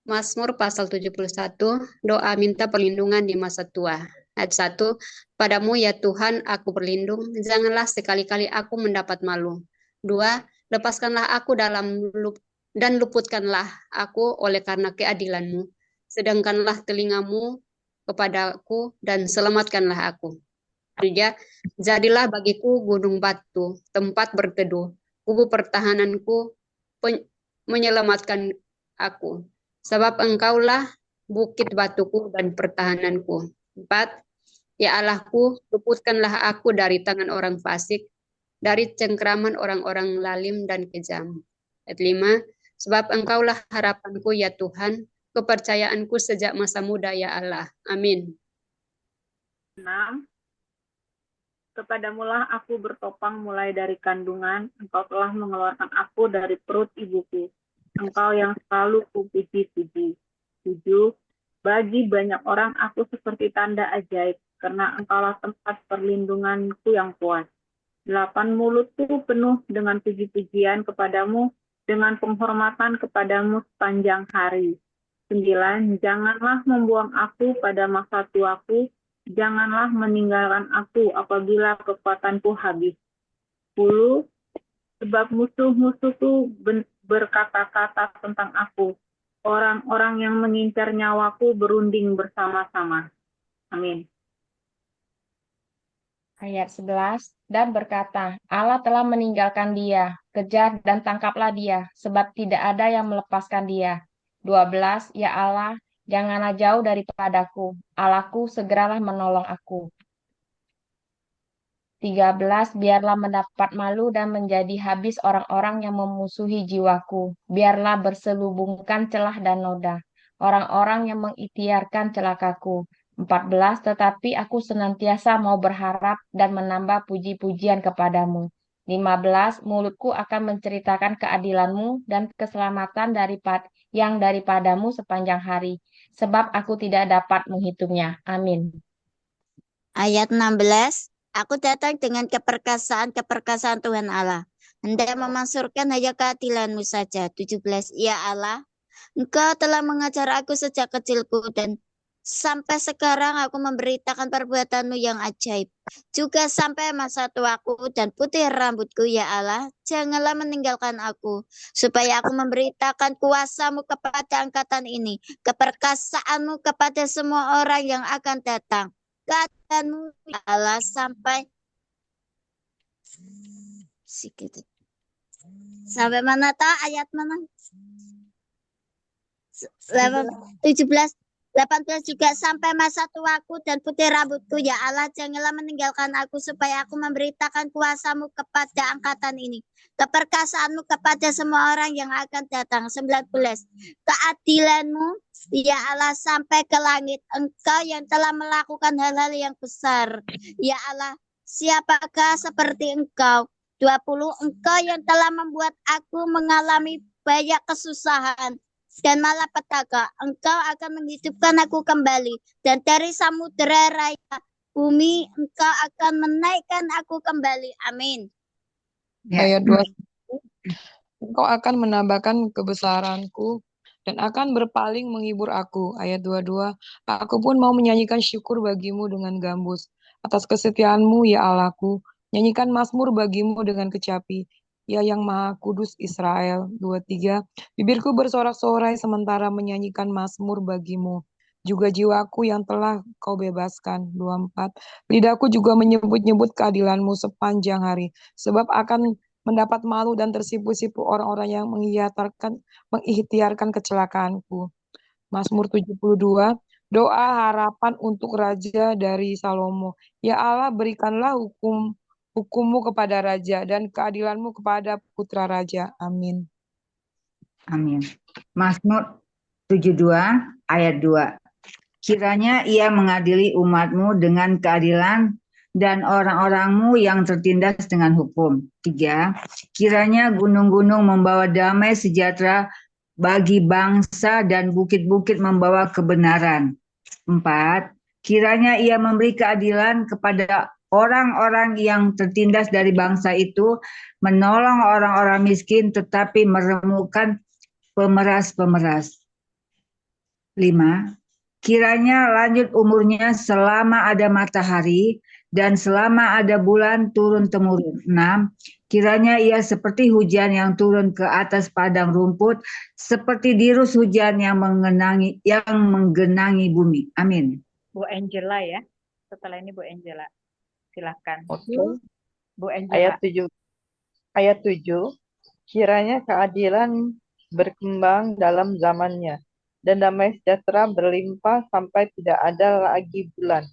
Mazmur pasal 71, doa minta perlindungan di masa tua. Ayat 1, padamu ya Tuhan aku berlindung, janganlah sekali-kali aku mendapat malu. 2, lepaskanlah aku dan luputkanlah aku oleh karena keadilanmu. Sedangkanlah telingamu kepadaku dan selamatkanlah aku. 3, jadilah bagiku gunung batu, tempat berteduh, kubu pertahananku, menyelamatkan aku. Sebab engkaulah bukit batuku dan pertahananku. 4, ya Allahku, luputkanlah aku dari tangan orang fasik, dari cengkraman orang-orang lalim dan kejam. Ayat 5, sebab engkaulah harapanku ya Tuhan, kepercayaanku sejak masa muda ya Allah. Amin. 6. Kepadamulah aku bertopang mulai dari kandungan, engkau telah mengeluarkan aku dari perut ibuku. Engkau yang selalu kupuji-puji. 7. Bagi banyak orang aku seperti tanda ajaib, karena engkaulah tempat perlindunganku yang kuat. 8. Mulutku penuh dengan puji-pujian kepadamu, dengan penghormatan kepadamu sepanjang hari. 9. Janganlah membuang aku pada masa tuaku, janganlah meninggalkan aku apabila kekuatanku habis. 10. Sebab musuh-musuhku berkata-kata tentang aku. Orang-orang yang mengincar nyawaku berunding bersama-sama. Amin. Ayat 11, dan berkata, Allah telah meninggalkan dia, kejar dan tangkaplah dia, sebab tidak ada yang melepaskan dia. 12, ya Allah, janganlah jauh daripadaku, Allahku segeralah menolong aku. 13, biarlah mendapat malu dan menjadi habis orang-orang yang memusuhi jiwaku. Biarlah berselubungkan celah dan noda, orang-orang yang mengikhtiarkan celakaku. 14, tetapi aku senantiasa mau berharap dan menambah puji-pujian kepadamu. 15, mulutku akan menceritakan keadilanmu dan keselamatan yang daripadamu sepanjang hari, sebab aku tidak dapat menghitungnya. Amin. Ayat 16, aku datang dengan keperkasaan Tuhan Allah. Hendak memansurkan hanya keadilanmu saja. 17, ya Allah, Engkau telah mengajar aku sejak kecilku dan sampai sekarang aku memberitakan perbuatanmu yang ajaib. Juga sampai masa tuaku dan putih rambutku, ya Allah, janganlah meninggalkan aku, supaya aku memberitakan kuasamu kepada angkatan ini, keperkasaanmu kepada semua orang yang akan datang. Keadaanmu, ya Allah, sampai mana tahu ayat mana? 17, 18 juga sampai masa tuaku dan putih rambutku, ya Allah, janganlah meninggalkan aku supaya aku memberitakan kuasamu kepada angkatan ini, keperkasaanmu kepada semua orang yang akan datang. 19, keadilanmu, ya Allah, sampai ke langit. Engkau yang telah melakukan hal-hal yang besar, ya Allah, siapakah seperti engkau? 20, engkau yang telah membuat aku mengalami banyak kesusahan dan malapetaka, engkau akan menghidupkan aku kembali, dan dari samudera raya bumi engkau akan menaikkan aku kembali. Amin. Ayat 2, engkau akan menambahkan kebesaranku dan akan berpaling menghibur aku. Ayat 22, aku pun mau menyanyikan syukur bagimu dengan gambus atas kesetiaanmu, ya Allahku. Nyanyikan mazmur bagimu dengan kecapi, ya yang maha kudus Israel. 23, bibirku bersorak-sorai sementara menyanyikan mazmur bagimu, juga jiwaku yang telah kau bebaskan. 24, lidahku juga menyebut-nyebut keadilanmu sepanjang hari, sebab akan mendapat malu dan tersipu-sipu orang-orang yang mengikhtiarkan kecelakaanku. Mazmur 72, doa harapan untuk Raja dari Salomo. Ya Allah, berikanlah hukummu kepada Raja dan keadilanmu kepada putra Raja. Amin. Amin. Mazmur 72 ayat 2. Kiranya ia mengadili umatmu dengan keadilan dan orang-orangmu yang tertindas dengan hukum. 3. Kiranya gunung-gunung membawa damai sejahtera bagi bangsa dan bukit-bukit membawa kebenaran. 4. Kiranya ia memberi keadilan kepada orang-orang yang tertindas dari bangsa itu, menolong orang-orang miskin tetapi meremukkan pemeras-pemeras. 5. Kiranya lanjut umurnya selama ada matahari dan selama ada bulan turun-temurun. 6. Kiranya ia seperti hujan yang turun ke atas padang rumput, seperti dirus hujan yang menggenangi bumi. Amin. Bu Angela ya. Setelah ini Bu Angela. Silahkan. Oke. Bu Ayat Angela. 7. Ayat 7. Kiranya keadilan berkembang dalam zamannya, dan damai sejahtera berlimpah sampai tidak ada lagi bulan.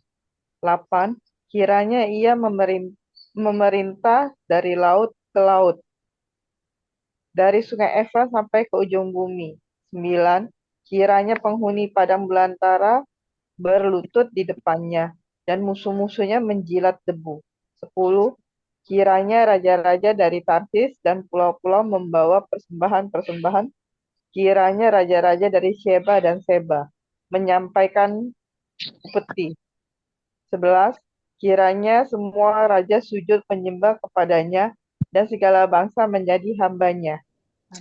8. Kiranya ia memerintah dari laut ke laut, dari sungai Efrat sampai ke ujung bumi. 9. Kiranya penghuni padang belantara berlutut di depannya, dan musuh-musuhnya menjilat debu. 10. Kiranya raja-raja dari Tarsis dan pulau-pulau membawa persembahan-persembahan. Kiranya raja-raja dari Sheba dan Seba menyampaikan upeti. 11. Kiranya semua raja sujud menyembah kepadanya, dan segala bangsa menjadi hambanya.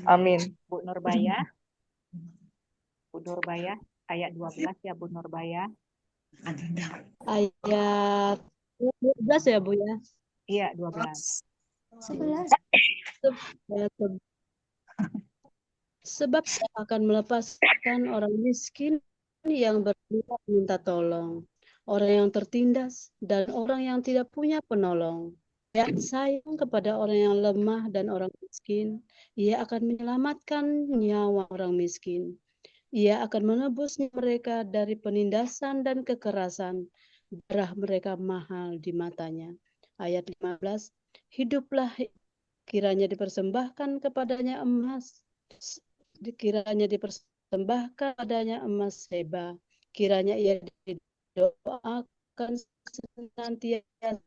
Amin. Bu Nurbaya. Bu Nurbaya. Ayat 12 ya Bu Nurbaya. Ayat 12 ya Bu ya. Iya 12. 11. Sebab saya akan melepaskan orang miskin yang minta tolong, orang yang tertindas, dan orang yang tidak punya penolong. Ya, sayang kepada orang yang lemah dan orang miskin. Ia akan menyelamatkan nyawa orang miskin. Ia akan menebus mereka dari penindasan dan kekerasan. Darah mereka mahal di matanya. Ayat 15. Hiduplah, kiranya dipersembahkan kepadanya emas, kiranya dipersembahkan padanya emas Seba, kiranya ia didoakan senantiasa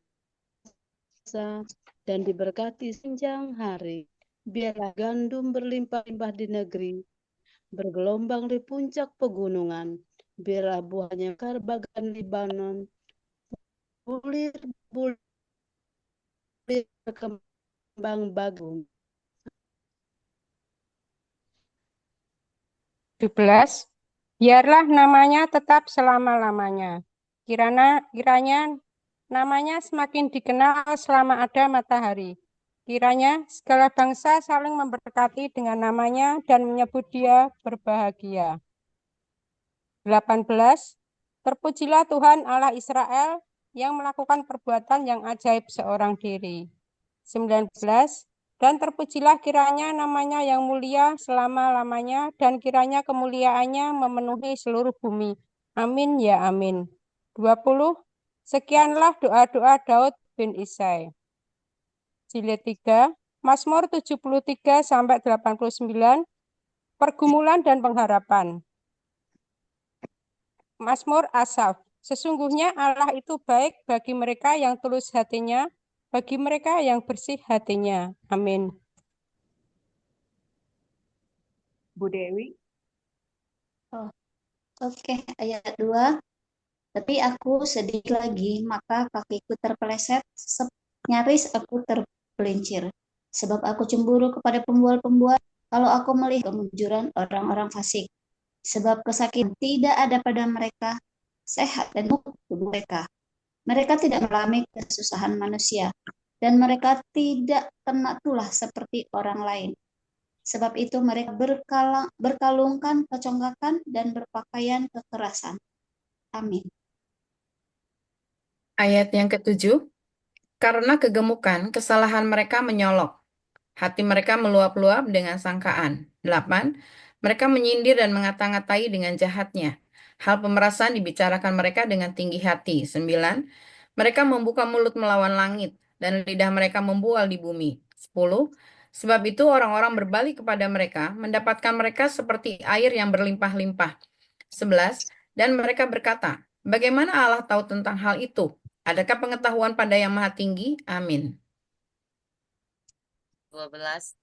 dan diberkati sepanjang hari. Biarlah gandum berlimpah-limpah di negeri, bergelombang di puncak pegunungan. Biarlah buahnya mekar bagan Libanon, bulir-bulir berkembang bagus. 17. Biarlah namanya tetap selama-lamanya. Kiranya namanya semakin dikenal selama ada matahari. Kiranya segala bangsa saling memberkati dengan namanya dan menyebut dia berbahagia. 18. Terpujilah Tuhan Allah Israel yang melakukan perbuatan yang ajaib seorang diri. 19. Dan terpujilah kiranya namanya yang mulia selama-lamanya, dan kiranya kemuliaannya memenuhi seluruh bumi. Amin ya amin. 20. Sekianlah doa-doa Daud bin Isai. Jilid 3, Mazmur 73 sampai 89, pergumulan dan pengharapan. Mazmur Asaf. Sesungguhnya Allah itu baik bagi mereka yang tulus hatinya, bagi mereka yang bersih hatinya. Amin. Bu Dewi. Oke, ayat 2. Tapi aku sedikit lagi, maka kakiku terpeleset, nyaris aku terpelincir. Sebab aku cemburu kepada pembual-pembual, kalau aku melihat kemunjuran orang-orang fasik. Sebab kesakitan tidak ada pada mereka, sehat dan tubuh mereka. Mereka tidak mengalami kesusahan manusia, dan mereka tidak kena tulah seperti orang lain. Sebab itu mereka berkalungkan kecongkakan dan berpakaian kekerasan. Amin. Ayat yang ke-7. Karena kegemukan, kesalahan mereka menyolok. Hati mereka meluap-luap dengan sangkaan. 8. Mereka menyindir dan mengata-ngatai dengan jahatnya. Hal pemerasan dibicarakan mereka dengan tinggi hati. 9. Mereka membuka mulut melawan langit, dan lidah mereka membual di bumi. 10. Sebab itu orang-orang berbalik kepada mereka, mendapatkan mereka seperti air yang berlimpah-limpah. 11. Dan mereka berkata, bagaimana Allah tahu tentang hal itu? Adakah pengetahuan pada yang maha tinggi? Amin. 12.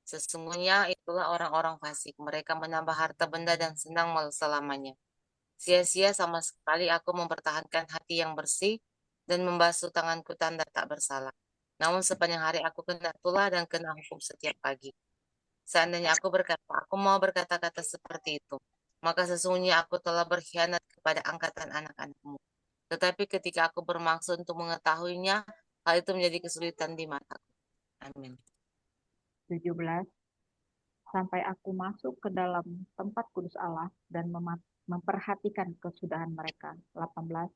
Sesungguhnya itulah orang-orang fasik. Mereka menambah harta benda dan senang selamanya. Sia-sia sama sekali aku mempertahankan hati yang bersih dan membasuh tanganku tanda tak bersalah. Namun sepanjang hari aku kena tulah dan kena hukum setiap pagi. Seandainya aku berkata, aku mau berkata-kata seperti itu. maka sesungguhnya aku telah berkhianat kepada angkatan anak-anakmu. Tetapi ketika aku bermaksud untuk mengetahuinya, hal itu menjadi kesulitan di mataku. Amin. 17. Sampai aku masuk ke dalam tempat kudus Allah dan memperhatikan kesudahan mereka. 18.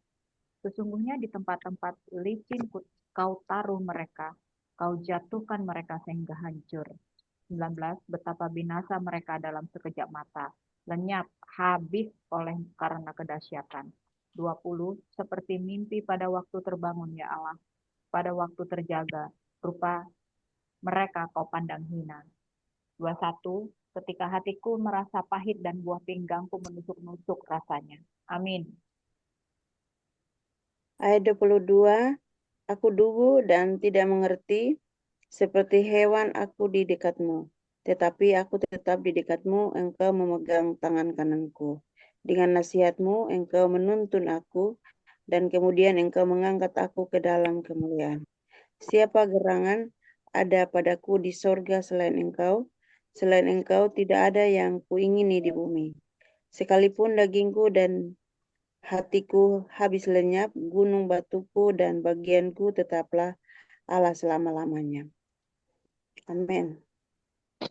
Sesungguhnya di tempat-tempat licin kau taruh mereka, kau jatuhkan mereka sehingga hancur. 19. Betapa binasa mereka dalam sekejap mata, lenyap, habis karena kedahsyatan. 20. Seperti mimpi pada waktu terbangun, ya Allah, pada waktu terjaga, rupa mereka kau pandang hina. 21. Ketika hatiku merasa pahit dan buah pinggangku menusuk-nusuk rasanya. Amin. Ayat 22, aku duduk dan tidak mengerti, seperti hewan aku di dekatmu. Tetapi aku tetap di dekatmu, engkau memegang tangan kananku. Dengan nasihatmu, engkau menuntun aku, dan kemudian engkau mengangkat aku ke dalam kemuliaan. Siapa gerangan ada padaku di sorga selain engkau? Selain engkau tidak ada yang kuingini di bumi. Sekalipun dagingku dan hatiku habis lenyap, gunung batuku dan bagianku tetaplah Allah selama-lamanya. Amin.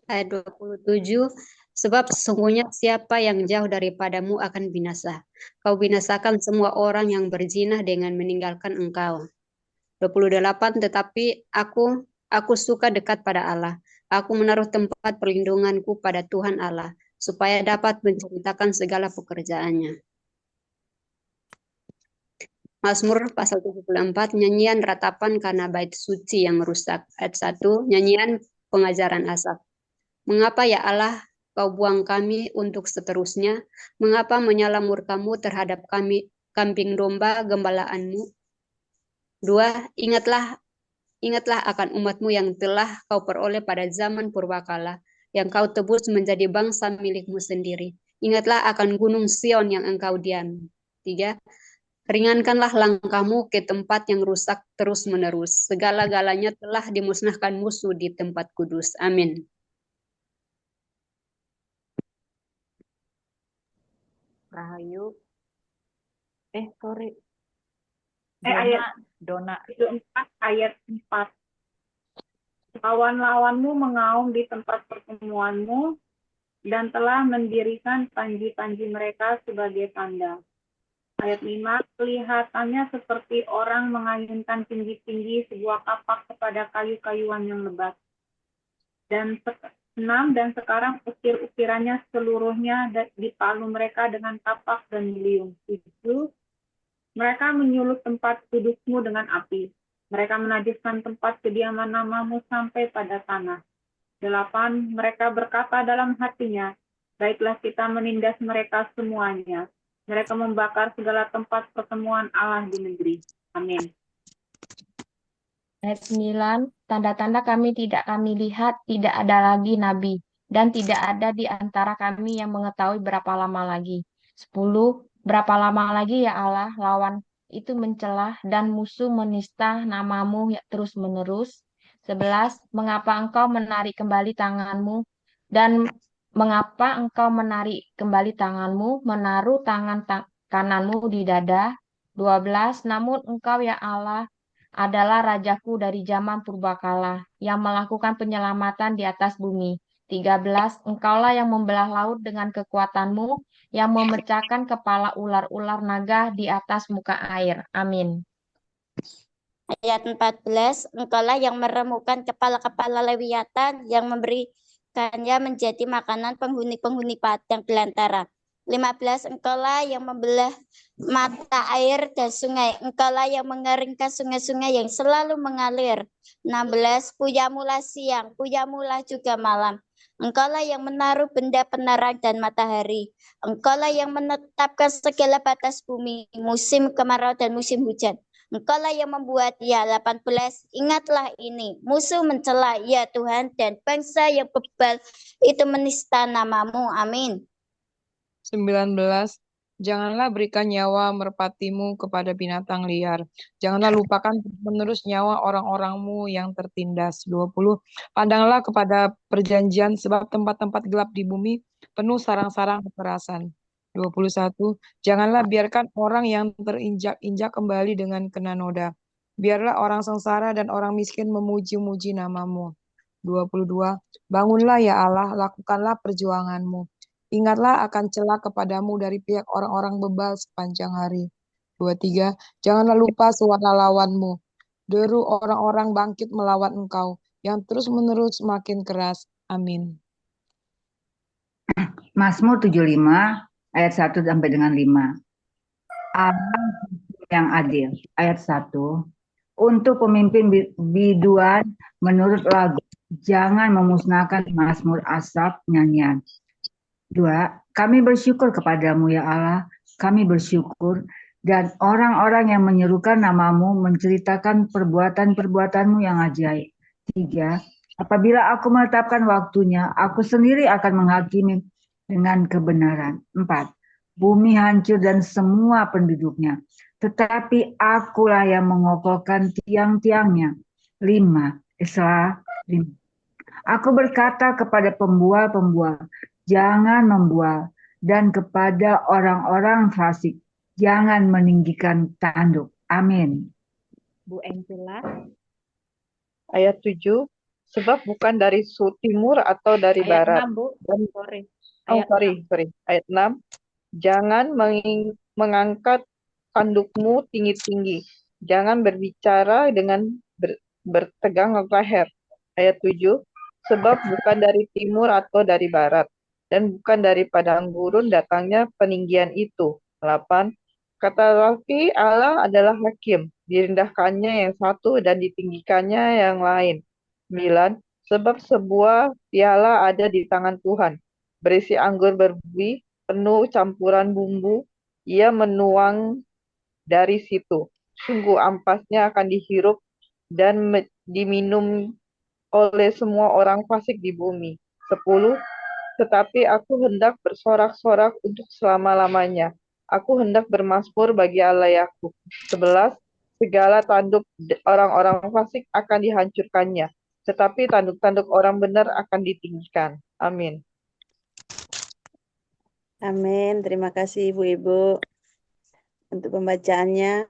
Ayat 27, sebab sesungguhnya siapa yang jauh daripadamu akan binasa. Kau binasakan semua orang yang berzina dengan meninggalkan engkau. 28, tetapi aku suka dekat pada Allah. Aku menaruh tempat perlindunganku pada Tuhan Allah, supaya dapat menceritakan segala pekerjaannya. Mazmur pasal 74, nyanyian ratapan karena bait suci yang rusak. Ayat 1, nyanyian pengajaran Asaf. Mengapa ya Allah kau buang kami untuk seterusnya? Mengapa menyala murkamu terhadap kami, kambing domba gembalaanmu? 2, Ingatlah akan umatmu yang telah kau peroleh pada zaman purbakala, yang kau tebus menjadi bangsa milikmu sendiri. Ingatlah akan gunung Sion yang engkau diami. 3, ringankanlah langkahmu ke tempat yang rusak terus-menerus. Segala-galanya telah dimusnahkan musuh di tempat kudus. Amin. Rahayu. Dona. Itu 4 ayat 4. Lawan-lawanmu mengaum di tempat pertemuanmu dan telah mendirikan panji-panji mereka sebagai tanda. Ayat 5, kelihatannya seperti orang mengayunkan tinggi-tinggi sebuah kapak kepada kayu-kayuan yang lebat. Dan 6, dan sekarang ukir-ukirannya seluruhnya dipalu mereka dengan kapak dan beliung. 7, mereka menyulut tempat dudukmu dengan api. Mereka menajiskan tempat kediaman namamu sampai pada tanah. 8, mereka berkata dalam hatinya, baiklah kita menindas mereka semuanya. Mereka membakar segala tempat pertemuan Allah di negeri. Amin. Ayat 9, tanda-tanda kami lihat, tidak ada lagi nabi, dan tidak ada di antara kami yang mengetahui berapa lama lagi. 10, berapa lama lagi ya Allah lawan itu mencelah dan musuh menista namamu terus-menerus. 11, mengapa engkau menarik kembali tanganmu dan mengapa engkau menarik kembali tanganmu, menaruh tangan kananmu di dada. 12, namun engkau ya Allah adalah rajaku dari zaman purbakala yang melakukan penyelamatan di atas bumi. 13, engkaulah yang membelah laut dengan kekuatanmu, yang memecahkan kepala ular-ular naga di atas muka air. Amin. Ayat 14, engkaulah yang meremukkan kepala-kepala lewiatan, yang memberikannya menjadi makanan penghuni-penghuni padang belantara. 15, engkaulah yang membelah mata air dan sungai. Engkaulah yang mengeringkan sungai-sungai yang selalu mengalir. 16, pujamulah siang, pujamulah juga malam. Engkaulah yang menaruh benda penerang dan matahari. Engkaulah yang menetapkan segala batas bumi, musim kemarau dan musim hujan. Engkaulah yang membuat, ya 18, ingatlah ini, musuh mencela, ya Tuhan, dan bangsa yang bebal itu menista namamu. Amin. 19, janganlah berikan nyawa merpatimu kepada binatang liar. Janganlah lupakan menerus nyawa orang-orangmu yang tertindas. 20, pandanglah kepada perjanjian, sebab tempat-tempat gelap di bumi penuh sarang-sarang kekerasan. 21. Janganlah biarkan orang yang terinjak-injak kembali dengan kena noda. Biarlah orang sengsara dan orang miskin memuji-muji namamu. 22. Bangunlah ya Allah, lakukanlah perjuanganmu. Ingatlah akan celah kepadamu dari pihak orang-orang bebal sepanjang hari. 23. Janganlah lupa suara lawanmu. Deru orang-orang bangkit melawan engkau, yang terus-menerus makin keras. Amin. Mazmur 75 ayat 1 sampai dengan 5. Allah yang adil. Ayat 1. Untuk pemimpin biduan menurut lagu, jangan memusnahkan Mazmur Asaf nyanyian. 2. Kami bersyukur kepadamu ya Allah, kami bersyukur, dan orang-orang yang menyerukan namamu menceritakan perbuatan-perbuatanmu yang ajaib. 3. Apabila aku menetapkan waktunya, aku sendiri akan menghakimi dengan kebenaran. 4. Bumi hancur dan semua penduduknya, tetapi akulah yang mengokohkan tiang-tiangnya. 5. Esra 5. Aku berkata kepada pembual-pembual, jangan membual, dan kepada orang-orang fasik, jangan meninggikan tanduk. Amin. Bu Angela. Ayat 7. Sebab bukan dari timur atau dari Ayat barat. 6, Bu. Sorry. Ayat 6. Jangan mengangkat tandukmu tinggi-tinggi. Jangan berbicara dengan bertegang leher. Ayat 7. Sebab bukan dari timur atau dari barat, dan bukan dari padang gurun datangnya peninggian itu. 8. Tetapi Allah adalah hakim, direndahkannya yang satu dan ditinggikannya yang lain. 9. Sebab sebuah piala ada di tangan Tuhan, berisi anggur berbuih, penuh campuran bumbu, ia menuang dari situ. Sungguh ampasnya akan dihirup dan diminum oleh semua orang fasik di bumi. 10. Tetapi aku hendak bersorak-sorak untuk selama-lamanya. Aku hendak bermazmur bagi Allah Yakub. 11. Segala tanduk orang-orang fasik akan dihancurkannya, tetapi tanduk-tanduk orang benar akan ditinggikan. Amin. Amin. Terima kasih Ibu-Ibu untuk pembacaannya.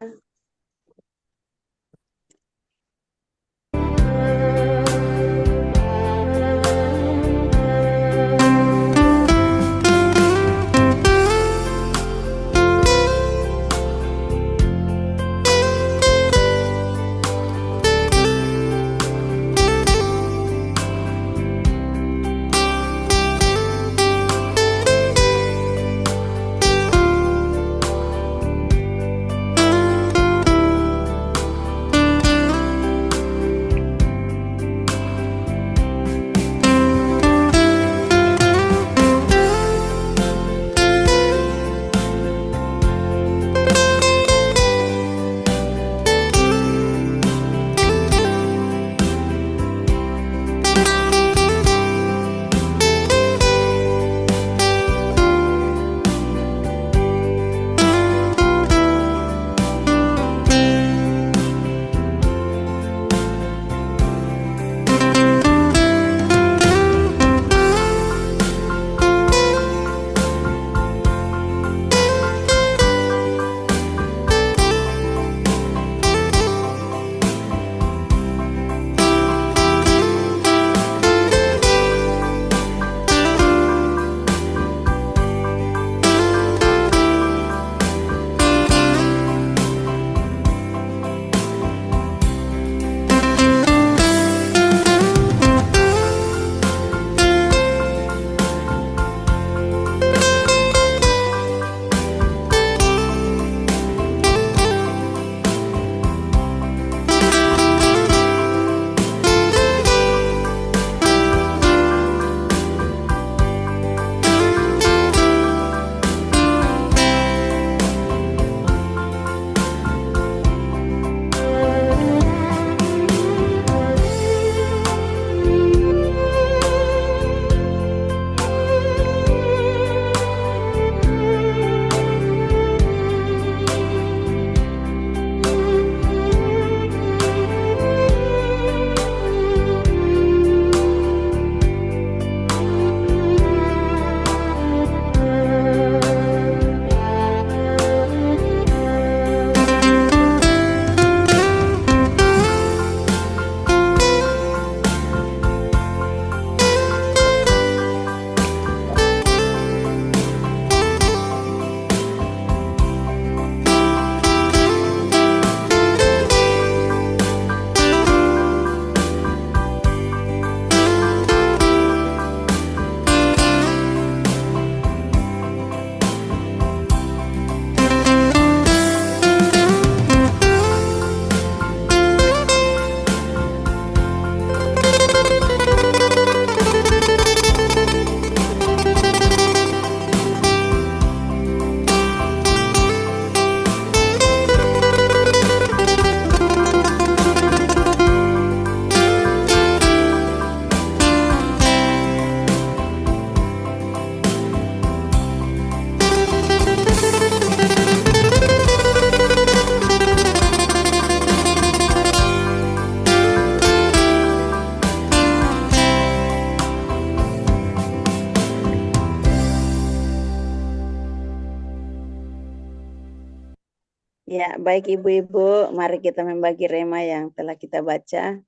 Ya, baik ibu-ibu, mari kita membagi rema yang telah kita baca.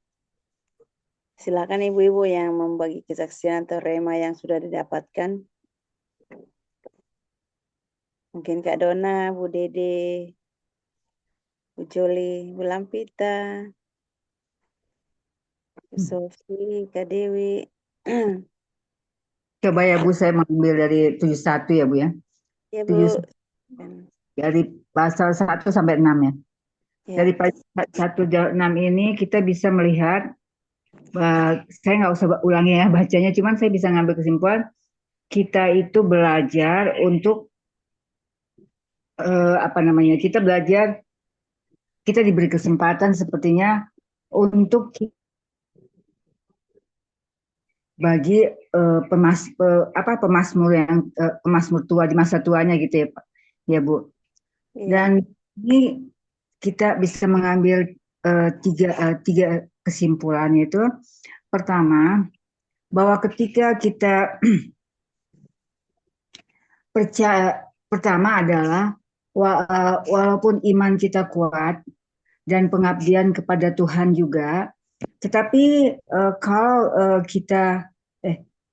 Silakan ibu-ibu yang membagi kesaksian atau rema yang sudah didapatkan. Mungkin Kak Dona, Bu Dede, Bu Joli, Bu Lampita, Bu Sofi, Kak Dewi. Coba ya Bu, saya mengambil dari 71 ya Bu ya. Ya Bu. 71, dari pasal 1 sampai 6 ya. Ya. Dari pasal 1 sampai 6 ini kita bisa melihat, saya nggak usah ulangi ya bacanya, cuman saya bisa ngambil kesimpulan, kita itu belajar untuk, kita belajar, kita diberi kesempatan sepertinya untuk bagi pemasmur yang pemasmur tua di masa tuanya gitu ya Pak, ya Bu. Dan ini kita bisa mengambil tiga kesimpulan, yaitu pertama, bahwa ketika kita pertama adalah walaupun iman kita kuat dan pengabdian kepada Tuhan juga, tetapi kalau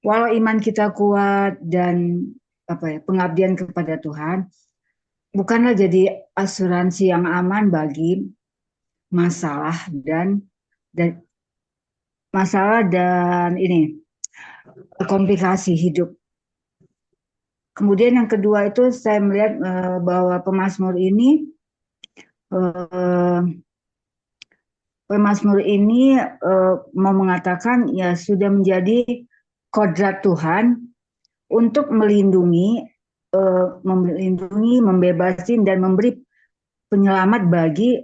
walau iman kita kuat dan pengabdian kepada Tuhan, bukanlah jadi asuransi yang aman bagi masalah dan ini komplikasi hidup. Kemudian yang kedua itu saya melihat bahwa pemazmur ini mau mengatakan ya sudah menjadi kodrat Tuhan untuk melindungi, membebasin dan memberi penyelamat bagi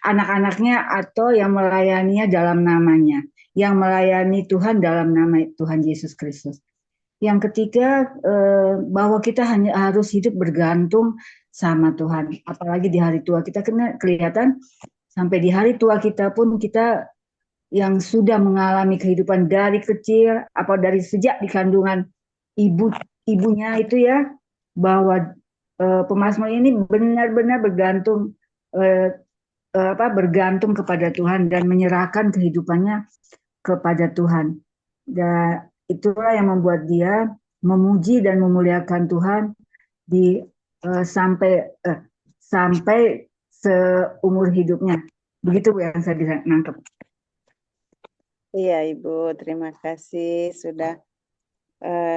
anak-anaknya atau yang melayaninya dalam namanya, yang melayani Tuhan dalam nama Tuhan Yesus Kristus. Yang ketiga, bahwa kita hanya harus hidup bergantung sama Tuhan, apalagi di hari tua kita kelihatan sampai di hari tua kita pun kita yang sudah mengalami kehidupan dari kecil, dari sejak di kandungan ibunya itu ya, bahwa pemazmur ini benar-benar bergantung kepada Tuhan dan menyerahkan kehidupannya kepada Tuhan. Dan itulah yang membuat dia memuji dan memuliakan Tuhan sampai seumur hidupnya. Begitu Bu yang saya bisa nangkep. Iya Ibu, terima kasih sudah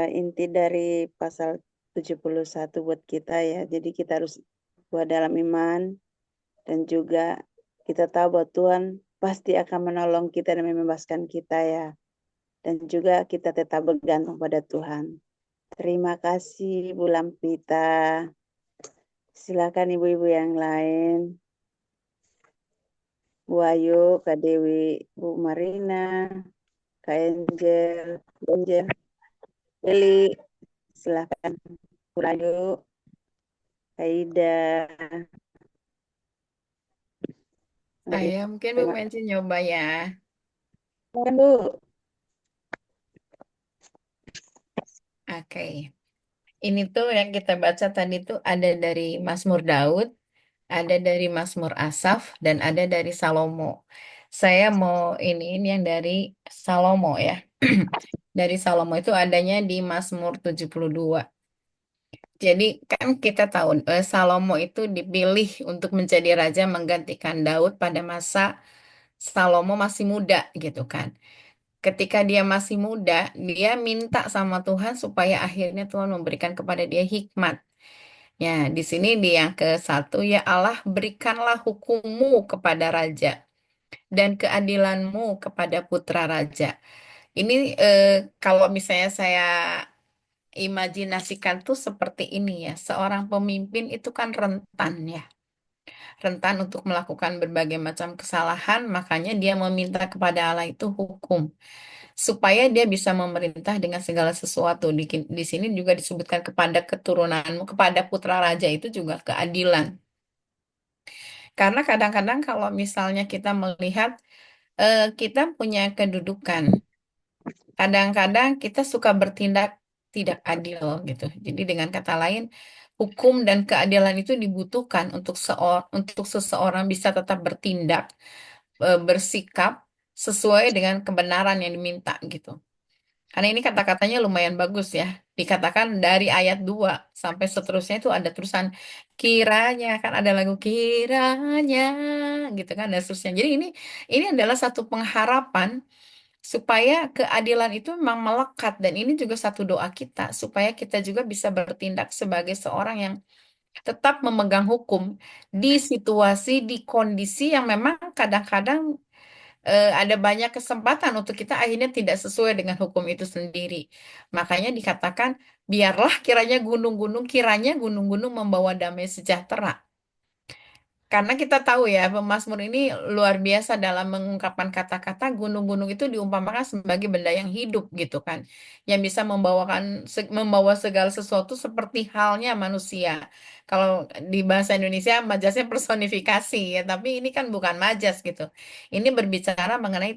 inti dari pasal 71 buat kita ya. Jadi kita harus kuat dalam iman dan juga kita tahu bahwa Tuhan pasti akan menolong kita dan membebaskan kita ya. Dan juga kita tetap bergantung pada Tuhan. Terima kasih Bu Lampita. Silakan ibu-ibu yang lain. Bu Ayu, Kak Dewi, Bu Marina, Kak Angel, Eli, silakan Bu Ayu, Kak Ida. Saya mungkin Bu Menci nyoba ya. Bu. Oke. Ini tuh yang kita baca tadi tuh ada dari Mazmur Daud, ada dari Mazmur Asaf, dan ada dari Salomo. Saya mau ini yang dari Salomo ya. Dari Salomo itu adanya di Mazmur 72. Jadi kan kita tahu Salomo itu dipilih untuk menjadi raja menggantikan Daud pada masa Salomo masih muda gitu kan. Ketika dia masih muda, dia minta sama Tuhan supaya akhirnya Tuhan memberikan kepada dia hikmat. Ya, di sini di yang ke-1, ya Allah berikanlah hukum-Mu kepada raja dan keadilan-Mu kepada putra raja. Ini kalau misalnya saya imajinasikan tuh seperti ini ya, seorang pemimpin itu kan rentan ya. Rentan untuk melakukan berbagai macam kesalahan, makanya dia meminta kepada Allah itu hukum supaya dia bisa memerintah dengan segala sesuatu. Di sini juga disebutkan kepada keturunanmu, kepada putra raja itu juga keadilan. Karena kadang-kadang kalau misalnya kita melihat kita punya kedudukan, kadang-kadang kita suka bertindak tidak adil gitu. Jadi dengan kata lain, hukum dan keadilan itu dibutuhkan untuk seseorang bisa tetap bertindak, bersikap sesuai dengan kebenaran yang diminta gitu. Karena ini kata-katanya lumayan bagus ya. Dikatakan dari ayat 2 sampai seterusnya itu ada terusan kiranya, kan ada lagu kiranya gitu kan, dan seterusnya. Jadi ini adalah satu pengharapan supaya keadilan itu memang melekat, dan ini juga satu doa kita supaya kita juga bisa bertindak sebagai seorang yang tetap memegang hukum di situasi, di kondisi yang memang kadang-kadang ada banyak kesempatan untuk kita akhirnya tidak sesuai dengan hukum itu sendiri. Makanya dikatakan, kiranya gunung-gunung membawa damai sejahtera. Karena kita tahu ya, pemazmur ini luar biasa dalam mengungkapkan kata-kata. Gunung-gunung itu diumpamakan sebagai benda yang hidup gitu kan, yang bisa membawa segala sesuatu seperti halnya manusia. Kalau di bahasa Indonesia majasnya personifikasi ya, tapi ini kan bukan majas gitu. Ini berbicara mengenai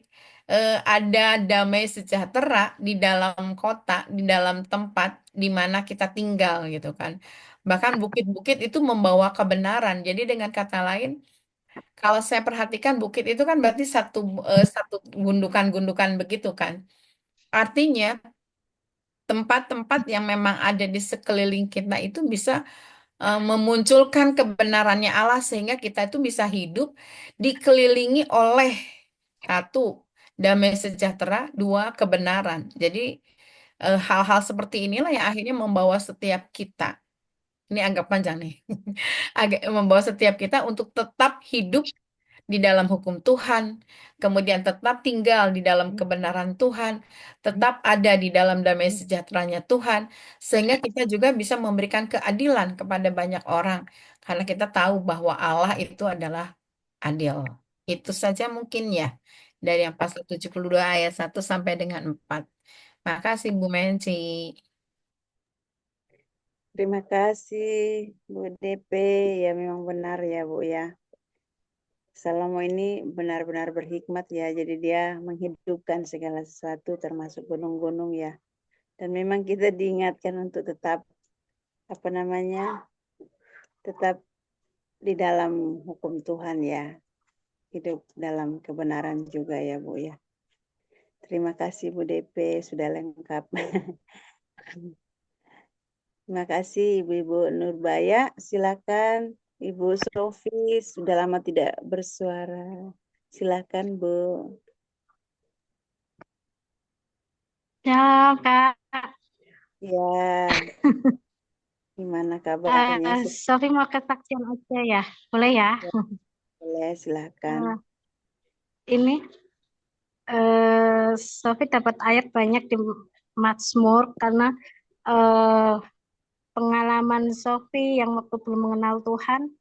ada damai sejahtera di dalam kota, di dalam tempat di mana kita tinggal gitu kan. Bahkan bukit-bukit itu membawa kebenaran. Jadi dengan kata lain, kalau saya perhatikan bukit itu kan berarti satu gundukan-gundukan begitu kan. Artinya tempat-tempat yang memang ada di sekeliling kita itu bisa memunculkan kebenarannya Allah sehingga kita itu bisa hidup dikelilingi oleh satu damai sejahtera, dua kebenaran. Jadi hal-hal seperti inilah yang akhirnya membawa setiap kita. Ini agak panjang nih. Agak membawa setiap kita untuk tetap hidup di dalam hukum Tuhan, kemudian tetap tinggal di dalam kebenaran Tuhan, tetap ada di dalam damai sejahteranya Tuhan, sehingga kita juga bisa memberikan keadilan kepada banyak orang, karena kita tahu bahwa Allah itu adalah adil. Itu saja mungkin ya, dari yang pasal 72 ayat 1 sampai dengan 4. Makasih Bu Menci. Terima kasih Bu DP. Ya memang benar ya Bu ya. Salomo ini benar-benar berhikmat ya. Jadi dia menghidupkan segala sesuatu termasuk gunung-gunung ya. Dan memang kita diingatkan untuk tetap tetap di dalam hukum Tuhan ya. Hidup dalam kebenaran juga ya Bu ya. Terima kasih Bu DP sudah lengkap. Terima kasih Ibu-Ibu Nurbaya. Silakan Ibu Sofi, sudah lama tidak bersuara. Silakan Bu. Ya, Kak. Ya. Gimana kabarnya? Sofi mau kesaksian aja ya. Boleh ya? Boleh, silakan. Ini Sofi dapat ayat banyak di Mazmur karena pengalaman Sofi yang waktu belum mengenal Tuhan,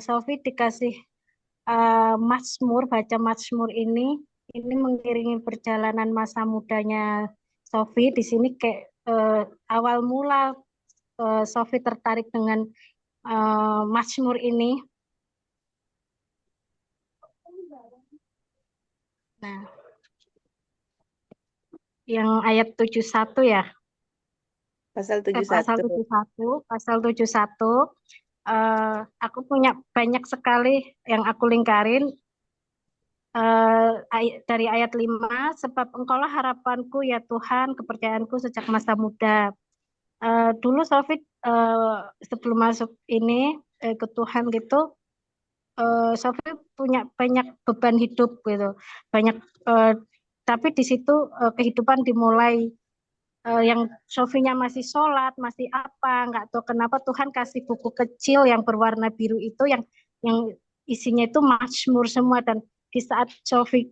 Sofi dikasih Mazmur, baca Mazmur ini mengiringi perjalanan masa mudanya Sofi. Di sini kayak awal mula Sofi tertarik dengan Mazmur ini. Nah, yang ayat 71 ya. Pasal 71. Pasal 71. Aku punya banyak sekali yang aku lingkarin. Dari ayat 5, sebab Engkaulah harapanku ya Tuhan, kepercayaanku sejak masa muda. Dulu Sofi sebelum masuk ini ke Tuhan gitu, Sofi punya banyak beban hidup gitu, banyak. Tapi di situ kehidupan dimulai yang Sofinya masih sholat, masih apa, nggak tahu kenapa Tuhan kasih buku kecil yang berwarna biru itu yang isinya itu Mazmur semua, dan di saat Sofi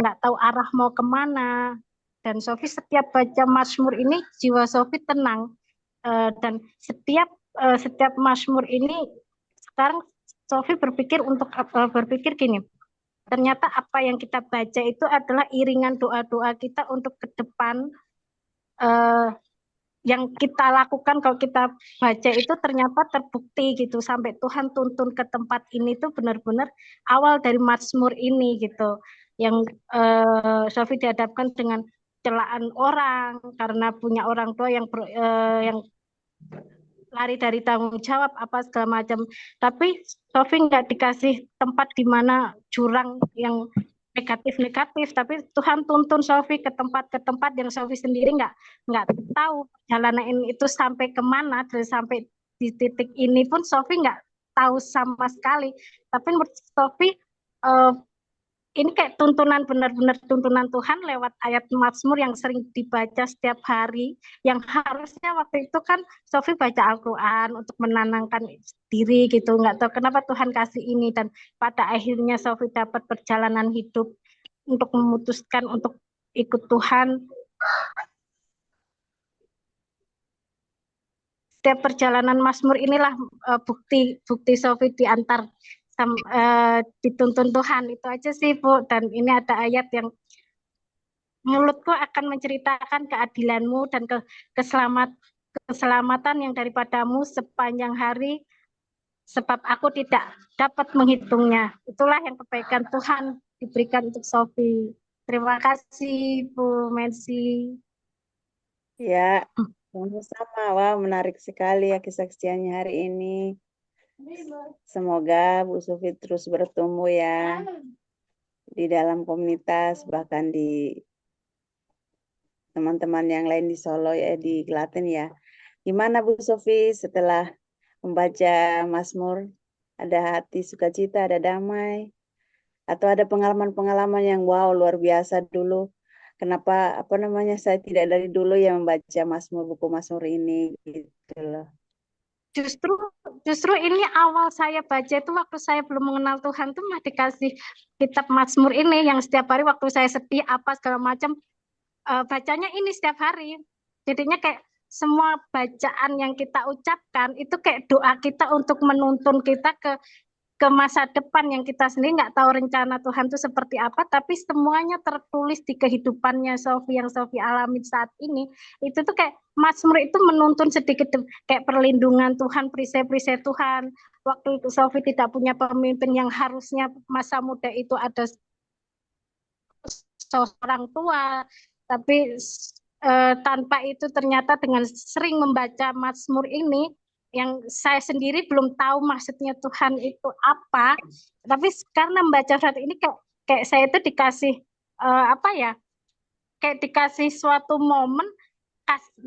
nggak tahu arah mau kemana, dan Sofi setiap baca Mazmur ini jiwa Sofi tenang, dan setiap Mazmur ini sekarang Sofi berpikir gini, ternyata apa yang kita baca itu adalah iringan doa-doa kita untuk ke depan. Yang kita lakukan kalau kita baca itu ternyata terbukti gitu, sampai Tuhan tuntun ke tempat ini tuh benar-benar awal dari Mazmur ini gitu, yang Sofi dihadapkan dengan celaan orang karena punya orang tua yang lari dari tanggung jawab apa segala macam. Tapi Sofi nggak dikasih tempat di mana jurang yang negatif-negatif, tapi Tuhan tuntun Sofi ke tempat yang Sofi sendiri nggak tahu jalanan itu sampai kemana, dan sampai di titik ini pun Sofi nggak tahu sama sekali. Tapi menurut Sofi ini kayak tuntunan, benar-benar tuntunan Tuhan lewat ayat Mazmur yang sering dibaca setiap hari, yang harusnya waktu itu kan Sofi baca Al-Quran untuk menenangkan diri gitu, nggak tahu kenapa Tuhan kasih ini, dan pada akhirnya Sofi dapat perjalanan hidup untuk memutuskan untuk ikut Tuhan. Setiap perjalanan Mazmur inilah bukti Sofi diantar dituntun Tuhan, itu aja sih Bu. Dan ini ada ayat yang mulutku akan menceritakan keadilanmu dan keselamatan yang daripadamu sepanjang hari, sebab aku tidak dapat menghitungnya. Itulah yang kebaikan Tuhan diberikan untuk Sofi. Terima kasih Bu Mercy. Ya, sama-sama. Wah, menarik sekali ya kesaksiannya hari ini. Semoga Bu Sofi terus bertumbuh ya di dalam komunitas, bahkan di teman-teman yang lain di Solo ya, di Klaten ya. Gimana Bu Sofi setelah membaca Mazmur, ada hati sukacita, ada damai, atau ada pengalaman-pengalaman yang wow luar biasa dulu? Kenapa saya tidak dari dulu yang membaca Mazmur, buku Mazmur ini gitu loh. Justru ini awal saya baca itu waktu saya belum mengenal Tuhan tuh mah dikasih kitab Mazmur ini yang setiap hari waktu saya sedih apa segala macam bacanya ini setiap hari. Jadinya kayak semua bacaan yang kita ucapkan itu kayak doa kita untuk menuntun kita ke masa depan yang kita sendiri nggak tahu rencana Tuhan itu seperti apa, tapi semuanya tertulis di kehidupannya Sofi yang Sofi alami saat ini. Itu tuh kayak Mazmur itu menuntun sedikit kayak perlindungan Tuhan, perisai-perisai Tuhan. Waktu itu Sofi tidak punya pemimpin yang harusnya masa muda itu ada seorang tua, tapi tanpa itu ternyata dengan sering membaca Mazmur ini, yang saya sendiri belum tahu maksudnya Tuhan itu apa, tapi karena membaca surat ini kayak saya itu dikasih kayak dikasih suatu momen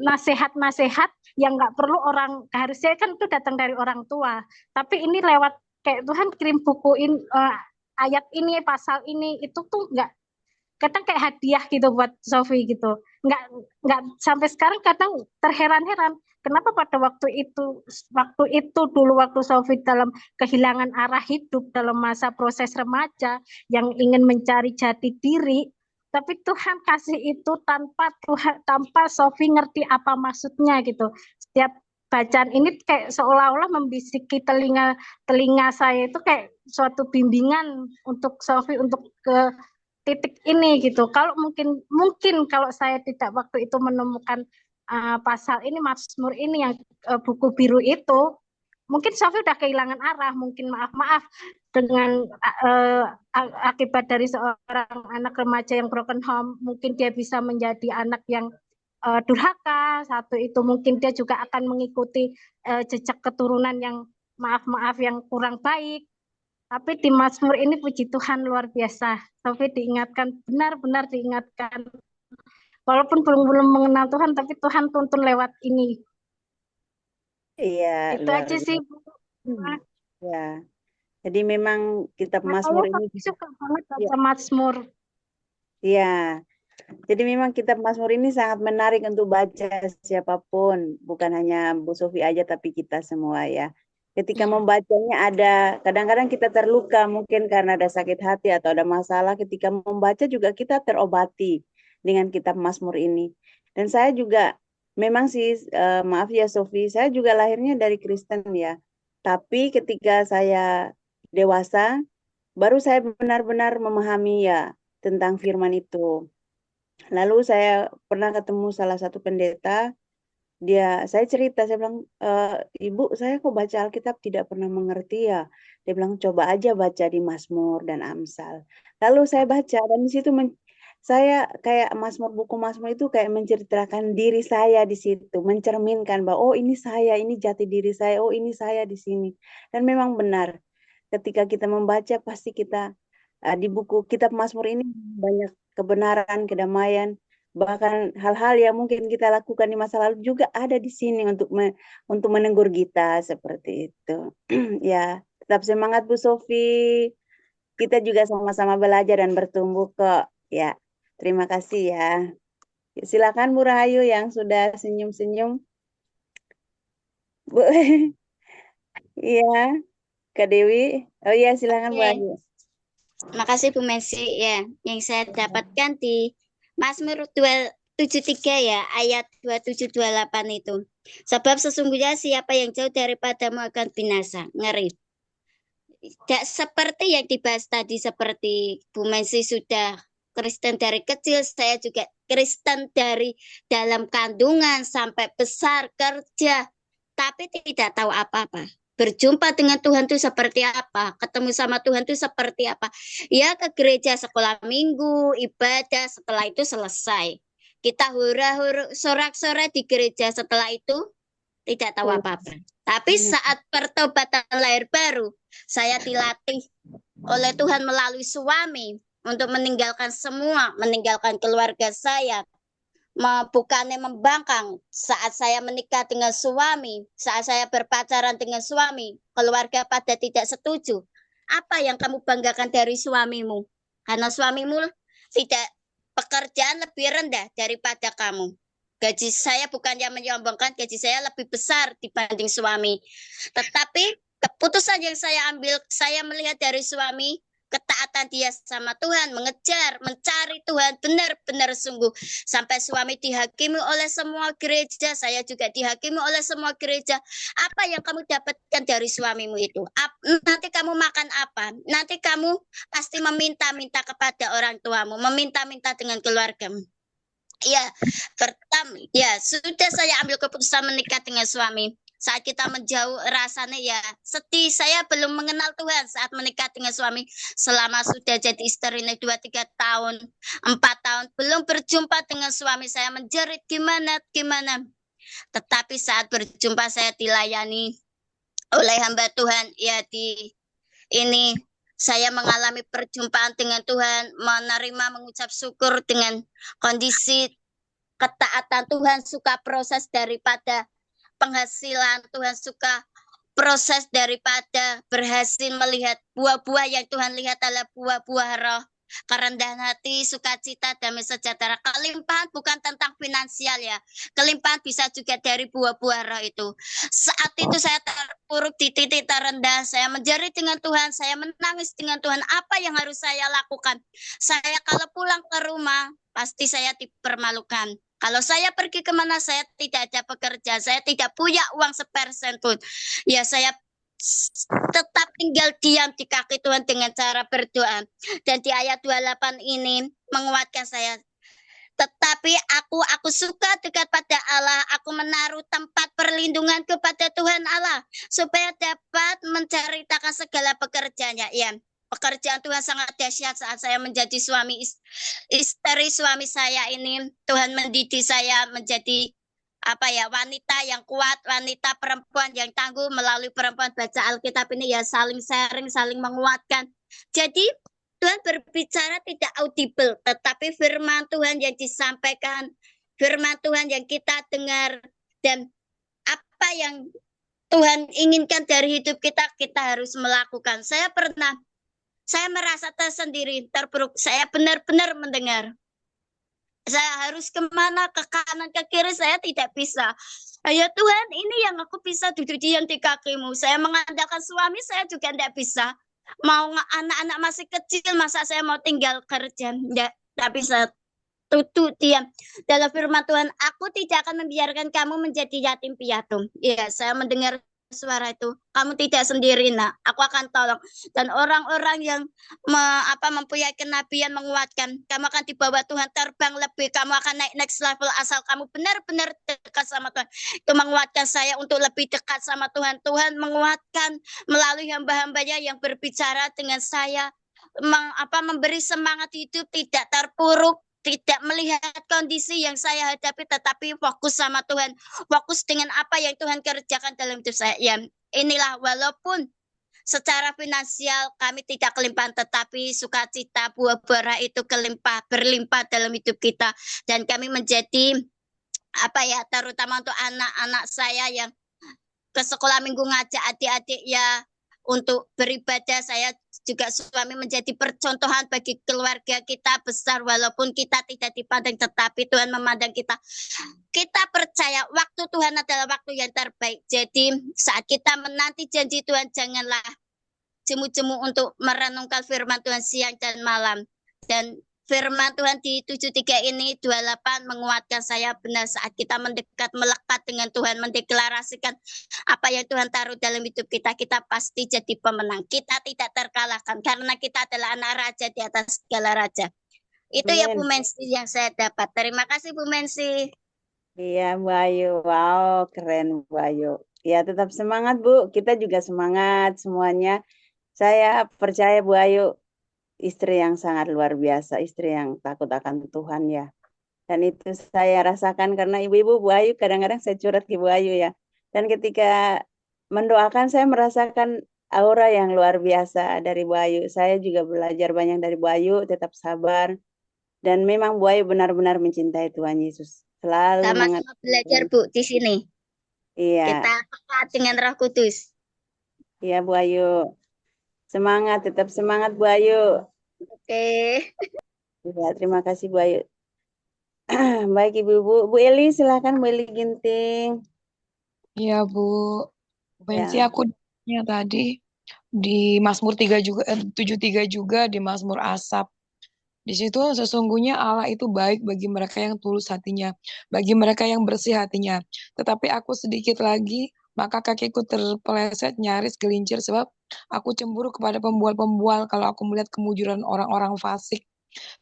nasihat-nasihat yang nggak perlu orang, harusnya kan itu datang dari orang tua, tapi ini lewat kayak Tuhan kirim bukuin ayat ini, pasal ini, itu tuh nggak kadang kayak hadiah gitu buat Sofi gitu. Nggak sampai sekarang kadang terheran-heran kenapa pada waktu itu dulu waktu Sofi dalam kehilangan arah hidup dalam masa proses remaja yang ingin mencari jati diri, tapi Tuhan kasih itu tanpa Sofi ngerti apa maksudnya gitu. Setiap bacaan ini kayak seolah-olah membisiki telinga saya, itu kayak suatu bimbingan untuk Sofi untuk ke titik ini gitu. Kalau mungkin kalau saya tidak waktu itu menemukan pasal ini, Mazmur ini yang buku biru itu, mungkin Sofi udah kehilangan arah, mungkin maaf dengan akibat dari seorang anak remaja yang broken home, mungkin dia bisa menjadi anak yang durhaka. Satu itu mungkin dia juga akan mengikuti jejak keturunan yang maaf yang kurang baik. Tapi di Mazmur ini puji Tuhan luar biasa. Sofi diingatkan, benar-benar diingatkan. Walaupun belum mengenal Tuhan, tapi Tuhan tuntun lewat ini. Iya, itu aja sih. Ya. Jadi memang kitab Mazmur ini suka banget baca Mazmur. Iya. Jadi memang kitab Mazmur ini sangat menarik untuk baca siapapun, bukan hanya Bu Sofi aja tapi kita semua ya. Ketika membacanya kadang-kadang kita terluka mungkin karena ada sakit hati atau ada masalah, ketika membaca juga kita terobati dengan kitab Mazmur ini. Dan saya juga memang sih maaf ya Sofi, saya juga lahirnya dari Kristen ya. Tapi ketika saya dewasa baru saya benar-benar memahami ya tentang firman itu. Lalu saya pernah ketemu salah satu pendeta, saya cerita, saya bilang, Ibu, saya kok baca Alkitab tidak pernah mengerti ya. Dia bilang, coba aja baca di Mazmur dan Amsal. Lalu saya baca, dan di situ saya kayak buku Mazmur itu kayak menceritakan diri saya di situ, mencerminkan bahwa oh ini saya, ini jati diri saya, oh ini saya di sini. Dan memang benar, ketika kita membaca pasti kita di buku kitab Mazmur ini banyak kebenaran, kedamaian, bahkan hal-hal yang mungkin kita lakukan di masa lalu juga ada di sini untuk menegur kita seperti itu. Ya, tetap semangat Bu Sofi. Kita juga sama-sama belajar dan bertumbuh kok. Ya. Terima kasih ya. Silakan Bu Rahayu yang sudah senyum-senyum. Bu, iya, Kak Dewi. Oh iya, silakan Bu Rahayu. Makasih Bu Messi ya. Yang saya dapatkan di Mazmur 273 ya, ayat 2728 itu. Sebab sesungguhnya siapa yang jauh daripadamu akan binasa. Ngeri. Tidak seperti yang dibahas tadi, seperti Bu Messi sudah Kristen dari kecil, saya juga Kristen dari dalam kandungan sampai besar kerja, tapi tidak tahu apa-apa. Berjumpa dengan Tuhan itu seperti apa? Ketemu sama Tuhan itu seperti apa? Ya ke gereja sekolah minggu, ibadah, setelah itu selesai. Kita hura-hura sorak-sorai di gereja, setelah itu tidak tahu apa-apa. Tapi saat pertobatan lahir baru, saya dilatih oleh Tuhan melalui suami untuk meninggalkan semua, meninggalkan keluarga saya, bukannya membangkang. Saat saya menikah dengan suami, saat saya berpacaran dengan suami, keluarga pada tidak setuju. Apa yang kamu banggakan dari suamimu? Karena suamimu tidak pekerjaan lebih rendah daripada kamu. Gaji saya bukan yang menyombongkan, gaji saya lebih besar dibanding suami. Tetapi keputusan yang saya ambil, saya melihat dari suami, ketaatan dia sama Tuhan, mengejar, mencari Tuhan benar-benar sungguh. Sampai suami dihakimi oleh semua gereja, saya juga dihakimi oleh semua gereja. Apa yang kamu dapatkan dari suamimu itu? Nanti kamu makan apa? Nanti kamu pasti meminta-minta kepada orang tuamu, meminta-minta dengan keluargamu. Ya, pertama, ya sudah saya ambil keputusan menikah dengan suami. Saat kita menjauh rasanya ya sedih. Saya belum mengenal Tuhan saat menikah dengan suami. Selama sudah jadi istri 2-3 tahun, 4 tahun, belum berjumpa dengan suami. Saya menjerit gimana. Tetapi saat berjumpa saya dilayani oleh hamba Tuhan. Ya ini saya mengalami perjumpaan dengan Tuhan, menerima, mengucap syukur dengan kondisi ketaatan Tuhan, suka proses daripada penghasilan, Tuhan suka proses daripada berhasil melihat buah-buah yang Tuhan lihat adalah buah-buah roh, kerendahan hati, sukacita, damai sejahtera. Kelimpahan bukan tentang finansial ya, kelimpahan bisa juga dari buah-buah roh itu. Saat itu saya terpuruk di titik terendah, saya menjerit dengan Tuhan, saya menangis dengan Tuhan. Apa yang harus saya lakukan? Saya kalau pulang ke rumah pasti saya dipermalukan. Kalau saya pergi kemana, saya tidak ada pekerja, saya tidak punya uang sepersen pun. Ya saya tetap tinggal diam di kaki Tuhan dengan cara berdoa. Dan di ayat 28 ini menguatkan saya. Tetapi aku suka dekat pada Allah, aku menaruh tempat perlindungan kepada Tuhan Allah, supaya dapat menceritakan segala pekerjaannya. Ya. Pekerjaan Tuhan sangat dahsyat saat saya menjadi istri suami saya ini. Tuhan mendidik saya menjadi wanita yang kuat, wanita perempuan yang tangguh. Melalui perempuan baca Alkitab ini ya saling sharing, saling menguatkan. Jadi Tuhan berbicara tidak audible, tetapi firman Tuhan yang disampaikan, firman Tuhan yang kita dengar, dan apa yang Tuhan inginkan dari hidup kita, kita harus melakukan. Saya merasa tersendiri, terpuruk. Saya benar-benar mendengar. Saya harus kemana, ke kanan, ke kiri, saya tidak bisa. Ya Tuhan, ini yang aku bisa duduk diam di kakimu. Saya mengandalkan suami, saya juga tidak bisa. Mau anak-anak masih kecil, masa saya mau tinggal kerja? Tidak bisa. Tutup diam. Dalam firman Tuhan, aku tidak akan membiarkan kamu menjadi yatim piatu. Ya, saya mendengar suara itu, kamu tidak sendiri nak, aku akan tolong. Dan orang-orang yang mempunyai kenabian menguatkan, kamu akan dibawa Tuhan terbang lebih, kamu akan naik next level asal kamu benar-benar dekat sama Tuhan. Itu menguatkan saya untuk lebih dekat sama Tuhan. Tuhan menguatkan melalui hamba-hambanya yang berbicara dengan saya, memberi semangat hidup, tidak terpuruk, tidak melihat kondisi yang saya hadapi, tetapi fokus sama Tuhan, fokus dengan apa yang Tuhan kerjakan dalam hidup saya. Ya, inilah walaupun secara finansial kami tidak kelimpahan, tetapi sukacita buah-buah itu berlimpah dalam hidup kita, dan kami menjadi terutama untuk anak-anak saya yang ke sekolah minggu, ngajak adik-adik ya untuk beribadah. Saya juga suami menjadi percontohan bagi keluarga kita besar, walaupun kita tidak dipandang, tetapi Tuhan memandang kita. Kita percaya waktu Tuhan adalah waktu yang terbaik. Jadi saat kita menanti janji Tuhan, janganlah jemu-jemu untuk merenungkan firman Tuhan siang dan malam. Dan firman Tuhan di 73 ini 28 menguatkan saya benar saat kita mendekat, melekat dengan Tuhan, mendeklarasikan apa yang Tuhan taruh dalam hidup kita, kita pasti jadi pemenang. Kita tidak terkalahkan karena kita adalah anak raja di atas segala raja. Itu ya Bu Mensi yang saya dapat. Terima kasih Bu Mensi. Iya Bu Ayu, wow keren Bu Ayu. Ya tetap semangat Bu, kita juga semangat semuanya. Saya percaya Bu Ayu istri yang sangat luar biasa, istri yang takut akan Tuhan ya. Dan itu saya rasakan karena ibu-ibu Bu Ayu, kadang-kadang saya curhat ke Bu Ayu ya. Dan ketika mendoakan saya merasakan aura yang luar biasa dari Bu Ayu. Saya juga belajar banyak dari Bu Ayu, tetap sabar. Dan memang Bu Ayu benar-benar mencintai Tuhan Yesus. Selalu sama-sama belajar Bu di sini. Iya. Kita dekat dengan Roh Kudus. Iya Bu Ayu. Semangat, tetap semangat Bu Ayu. Oke. Ya, terima kasih Bu Ayu. Baik Ibu-ibu. Bu Eli silakan Bu Eli Ginting. Iya Bu. Bensi Ya. aku tadi di Mazmur 3 juga 73 juga di Mazmur Asaf. Di situ sesungguhnya Allah itu baik bagi mereka yang tulus hatinya, bagi mereka yang bersih hatinya. Tetapi aku sedikit lagi, maka kakiku terpeleset nyaris gelincir sebab aku cemburu kepada pembual-pembual kalau aku melihat kemujuran orang-orang fasik.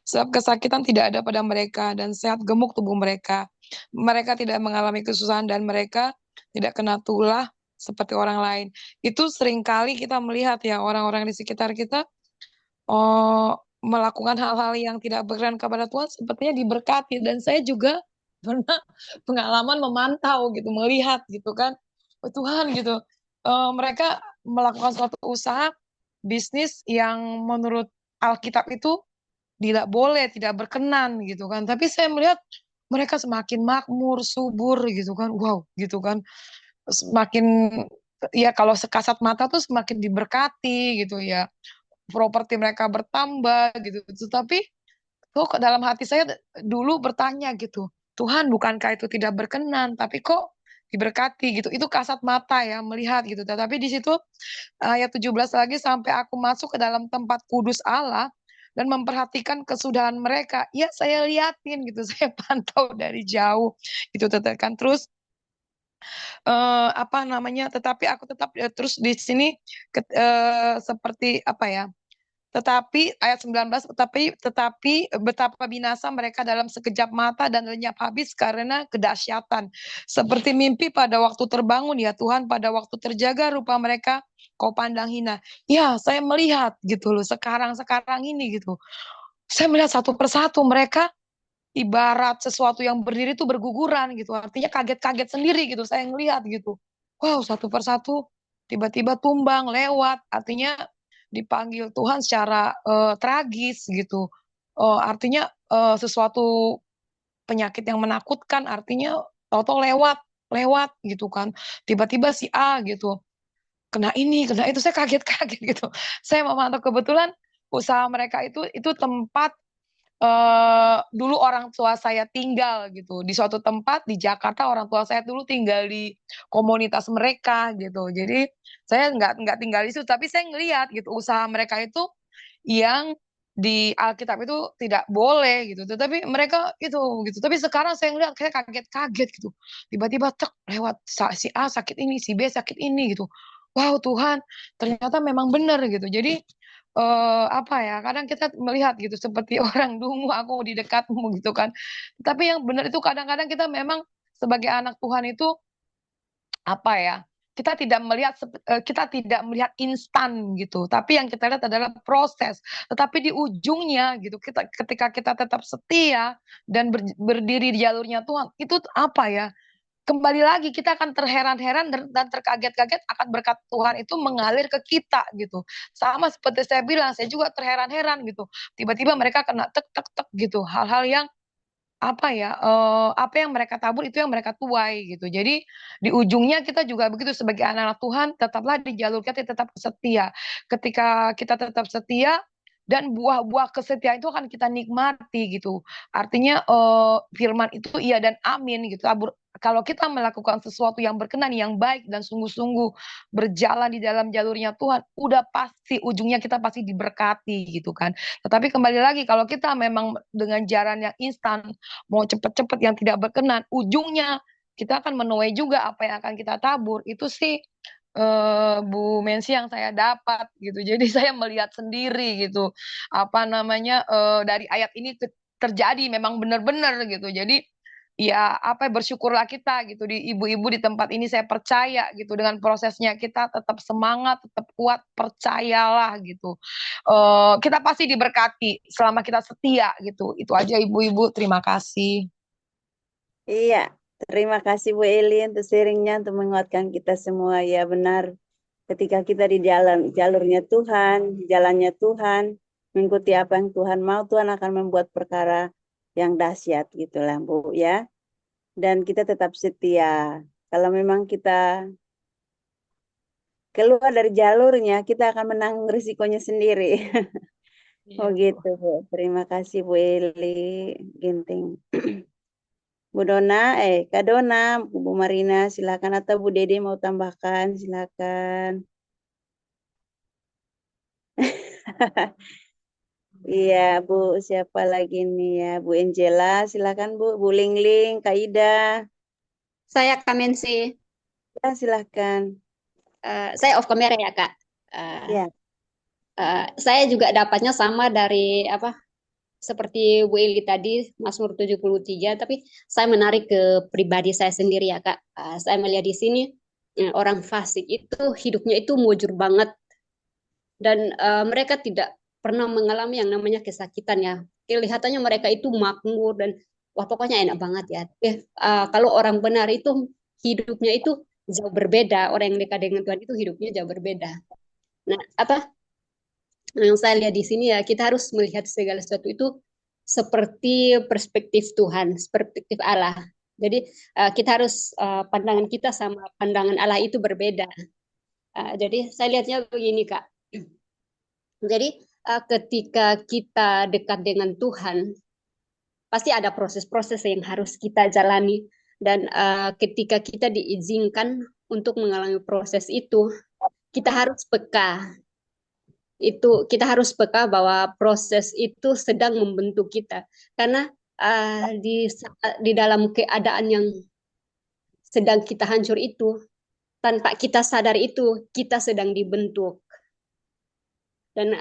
Sebab kesakitan tidak ada pada mereka dan sehat gemuk tubuh mereka. Mereka tidak mengalami kesusahan dan mereka tidak kena tulah seperti orang lain. Itu seringkali kita melihat ya orang-orang di sekitar kita melakukan hal-hal yang tidak berkenan kepada Tuhan sepertinya diberkati, dan saya juga pernah pengalaman memantau gitu, melihat gitu kan, Tuhan gitu, mereka melakukan suatu usaha bisnis yang menurut Alkitab itu tidak boleh, tidak berkenan gitu kan, tapi saya melihat mereka semakin makmur, subur gitu kan, wow gitu kan, semakin ya kalau sekasat mata tuh semakin diberkati gitu ya, properti mereka bertambah gitu. Tetapi kok dalam hati saya dulu bertanya gitu, Tuhan bukankah itu tidak berkenan, tapi kok diberkati gitu. Itu kasat mata ya melihat gitu. Tetapi di situ ayat 17 lagi, sampai aku masuk ke dalam tempat kudus Allah dan memperhatikan kesudahan mereka. Ya saya liatin gitu, saya pantau dari jauh gitu kan. Terus tetapi aku tetap terus di sini seperti apa ya? Tetapi ayat 19, tetapi betapa binasa mereka dalam sekejap mata dan lenyap habis karena kedahsyatan. Seperti mimpi pada waktu terbangun ya Tuhan, pada waktu terjaga rupa mereka kau pandang hina. Ya, saya melihat gitu loh sekarang ini gitu. Saya melihat satu persatu mereka ibarat sesuatu yang berdiri itu berguguran gitu. Artinya kaget-kaget sendiri gitu saya ngelihat gitu. Wow, satu persatu tiba-tiba tumbang lewat. Artinya dipanggil Tuhan secara tragis gitu. Artinya sesuatu penyakit yang menakutkan, artinya tahu-tahu lewat gitu kan. Tiba-tiba si A gitu kena ini, kena itu, saya kaget-kaget gitu. Saya memantau, kebetulan usaha mereka itu tempat dulu orang tua saya tinggal gitu di suatu tempat di Jakarta. Orang tua saya dulu tinggal di komunitas mereka gitu, jadi saya nggak tinggal di situ, tapi saya ngelihat gitu usaha mereka itu yang di Alkitab itu tidak boleh gitu, tetapi mereka itu gitu. Tapi sekarang saya ngelihat kayak kaget-kaget gitu, tiba-tiba tek lewat si A sakit ini, si B sakit ini gitu. Wow Tuhan, ternyata memang benar gitu. Jadi kadang kita melihat gitu seperti orang dungu, aku di dekatmu gitu kan. Tapi yang benar itu kadang-kadang kita memang sebagai anak Tuhan itu kita tidak melihat instan gitu, tapi yang kita lihat adalah proses. Tetapi di ujungnya gitu, ketika kita tetap setia dan berdiri di jalurnya Tuhan, itu apa ya? Kembali lagi kita akan terheran-heran dan terkaget-kaget akan berkat Tuhan itu mengalir ke kita gitu. Sama seperti saya bilang, saya juga terheran-heran gitu. Tiba-tiba mereka kena tek gitu. Hal-hal yang apa ya, apa yang mereka tabur itu yang mereka tuai gitu. Jadi di ujungnya kita juga begitu sebagai anak-anak Tuhan, tetaplah di jalur kita tetap setia. Ketika kita tetap setia dan buah-buah kesetiaan itu akan kita nikmati gitu. Artinya firman itu iya dan amin gitu. Kalau kita melakukan sesuatu yang berkenan, yang baik dan sungguh-sungguh berjalan di dalam jalurnya Tuhan, udah pasti ujungnya kita pasti diberkati gitu kan. Tetapi kembali lagi kalau kita memang dengan jalan yang instan, mau cepet-cepet yang tidak berkenan, ujungnya kita akan menuai juga apa yang akan kita tabur. Itu sih Bu Mensi yang saya dapat gitu. Jadi saya melihat sendiri gitu. Apa namanya dari ayat ini terjadi memang benar-benar gitu. Jadi ya apa bersyukurlah kita gitu di ibu-ibu di tempat ini, saya percaya gitu dengan prosesnya kita tetap semangat, tetap kuat, percayalah gitu. Kita pasti diberkati selama kita setia gitu. Itu aja ibu-ibu, terima kasih. Iya, terima kasih Bu Eli untuk sharingnya, untuk menguatkan kita semua. Ya benar, ketika kita di jalurnya Tuhan, jalannya Tuhan, mengikuti apa yang Tuhan mau, Tuhan akan membuat perkara yang dahsyat gitulah Bu ya. Dan kita tetap setia. Kalau memang kita keluar dari jalurnya, kita akan menanggung risikonya sendiri. Oh gitu Bu. Terima kasih Bu Eli Ginting. Bu Dona, Kak Dona, Bu Marina, silakan, atau Bu Dede mau tambahkan, silakan. Iya, Bu, siapa lagi nih ya? Bu Angela, silakan Bu. Bu Lingling, Kak Ida. Saya Kak Mensi. Ya, silakan. Saya off kamera ya Kak. Ya. Saya juga dapatnya sama dari seperti Bu Eli tadi, Mazmur 73, tapi saya menarik ke pribadi saya sendiri ya Kak. Saya melihat di sini orang fasik itu hidupnya itu mujur banget dan mereka tidak pernah mengalami yang namanya kesakitan ya. Kelihatannya mereka itu makmur dan wah pokoknya enak banget ya. Kalau orang benar itu hidupnya itu jauh berbeda. Orang yang dekat dengan Tuhan itu hidupnya jauh berbeda. Nah, yang saya lihat di sini ya, kita harus melihat segala sesuatu itu seperti perspektif Tuhan, perspektif Allah. Jadi kita harus pandangan kita sama pandangan Allah itu berbeda. Jadi saya lihatnya begini Kak. Jadi ketika kita dekat dengan Tuhan, pasti ada proses-proses yang harus kita jalani. Dan ketika kita diizinkan untuk mengalami proses itu, kita harus peka. Kita harus peka bahwa proses itu sedang membentuk kita. Karena di dalam keadaan yang sedang kita hancur itu, tanpa kita sadar itu, kita sedang dibentuk. Dan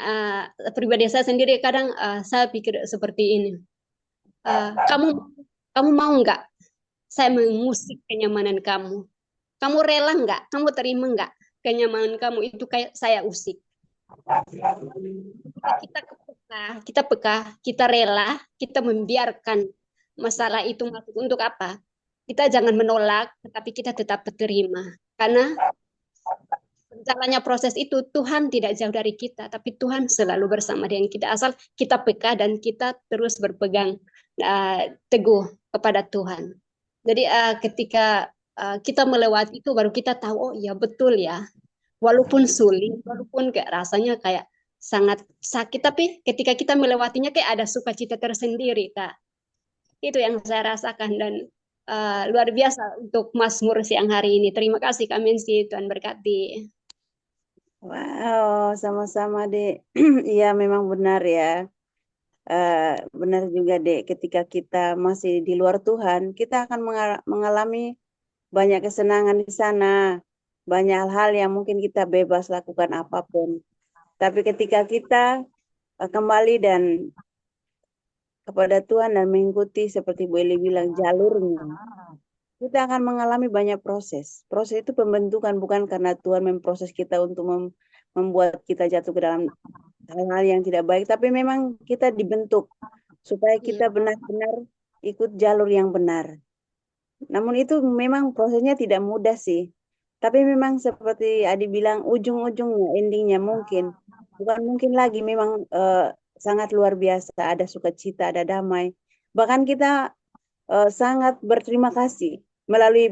pribadi saya sendiri kadang saya pikir seperti ini. Kamu mau nggak saya mengusik kenyamanan kamu? Kamu rela nggak? Kamu terima nggak kenyamanan kamu itu kayak saya usik? Kita peka, kita rela, kita membiarkan masalah itu masuk. Untuk apa? Kita jangan menolak, tetapi kita tetap terima. Karena jalannya proses itu, Tuhan tidak jauh dari kita, tapi Tuhan selalu bersama dengan kita. Asal kita peka dan kita terus berpegang teguh kepada Tuhan. Jadi ketika kita melewati itu, baru kita tahu, oh ya betul ya. Walaupun sulit, walaupun kayak rasanya kayak sangat sakit, tapi ketika kita melewatinya kayak ada sukacita tersendiri, Kak. Itu yang saya rasakan dan luar biasa untuk Mazmur siang hari ini. Terima kasih Kak Mensi, Tuhan berkati. Wow, sama-sama Dek. Iya memang benar ya. Benar juga Dek, ketika kita masih di luar Tuhan, kita akan mengalami banyak kesenangan di sana. Banyak hal-hal yang mungkin kita bebas lakukan apapun. Tapi ketika kita kembali dan kepada Tuhan dan mengikuti seperti Bu Eli bilang jalurnya, kita akan mengalami banyak proses. Proses itu pembentukan, bukan karena Tuhan memproses kita untuk membuat kita jatuh ke dalam hal-hal yang tidak baik, tapi memang kita dibentuk supaya kita benar-benar ikut jalur yang benar. Namun itu memang prosesnya tidak mudah sih. Tapi memang seperti Adi bilang, ujung-ujungnya, endingnya mungkin, bukan mungkin lagi, memang sangat luar biasa. Ada sukacita, ada damai. Bahkan kita sangat berterima kasih. Melalui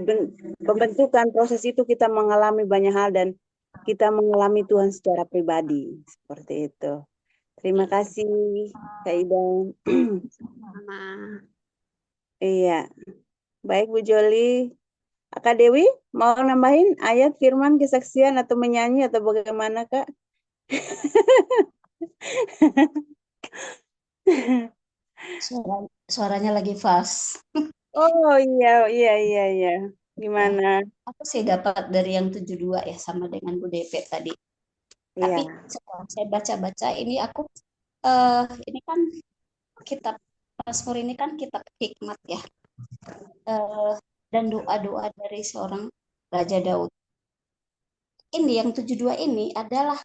pembentukan proses itu kita mengalami banyak hal dan kita mengalami Tuhan secara pribadi. Seperti itu. Terima kasih, Kak Ida. Sama. Iya. Baik, Bu Joli. Kak Dewi, mau nambahin ayat, firman, kesaksian, atau menyanyi, atau bagaimana, Kak? Suaranya lagi fast. Oh iya. Gimana? Aku sih dapat dari yang 72 ya, sama dengan Bu DP tadi. Tapi Iya. setelah saya baca-baca ini aku ini kan kitab Mazmur ini kan kitab hikmat ya. Dan doa-doa dari seorang Raja Daud. Ini yang 72 ini adalah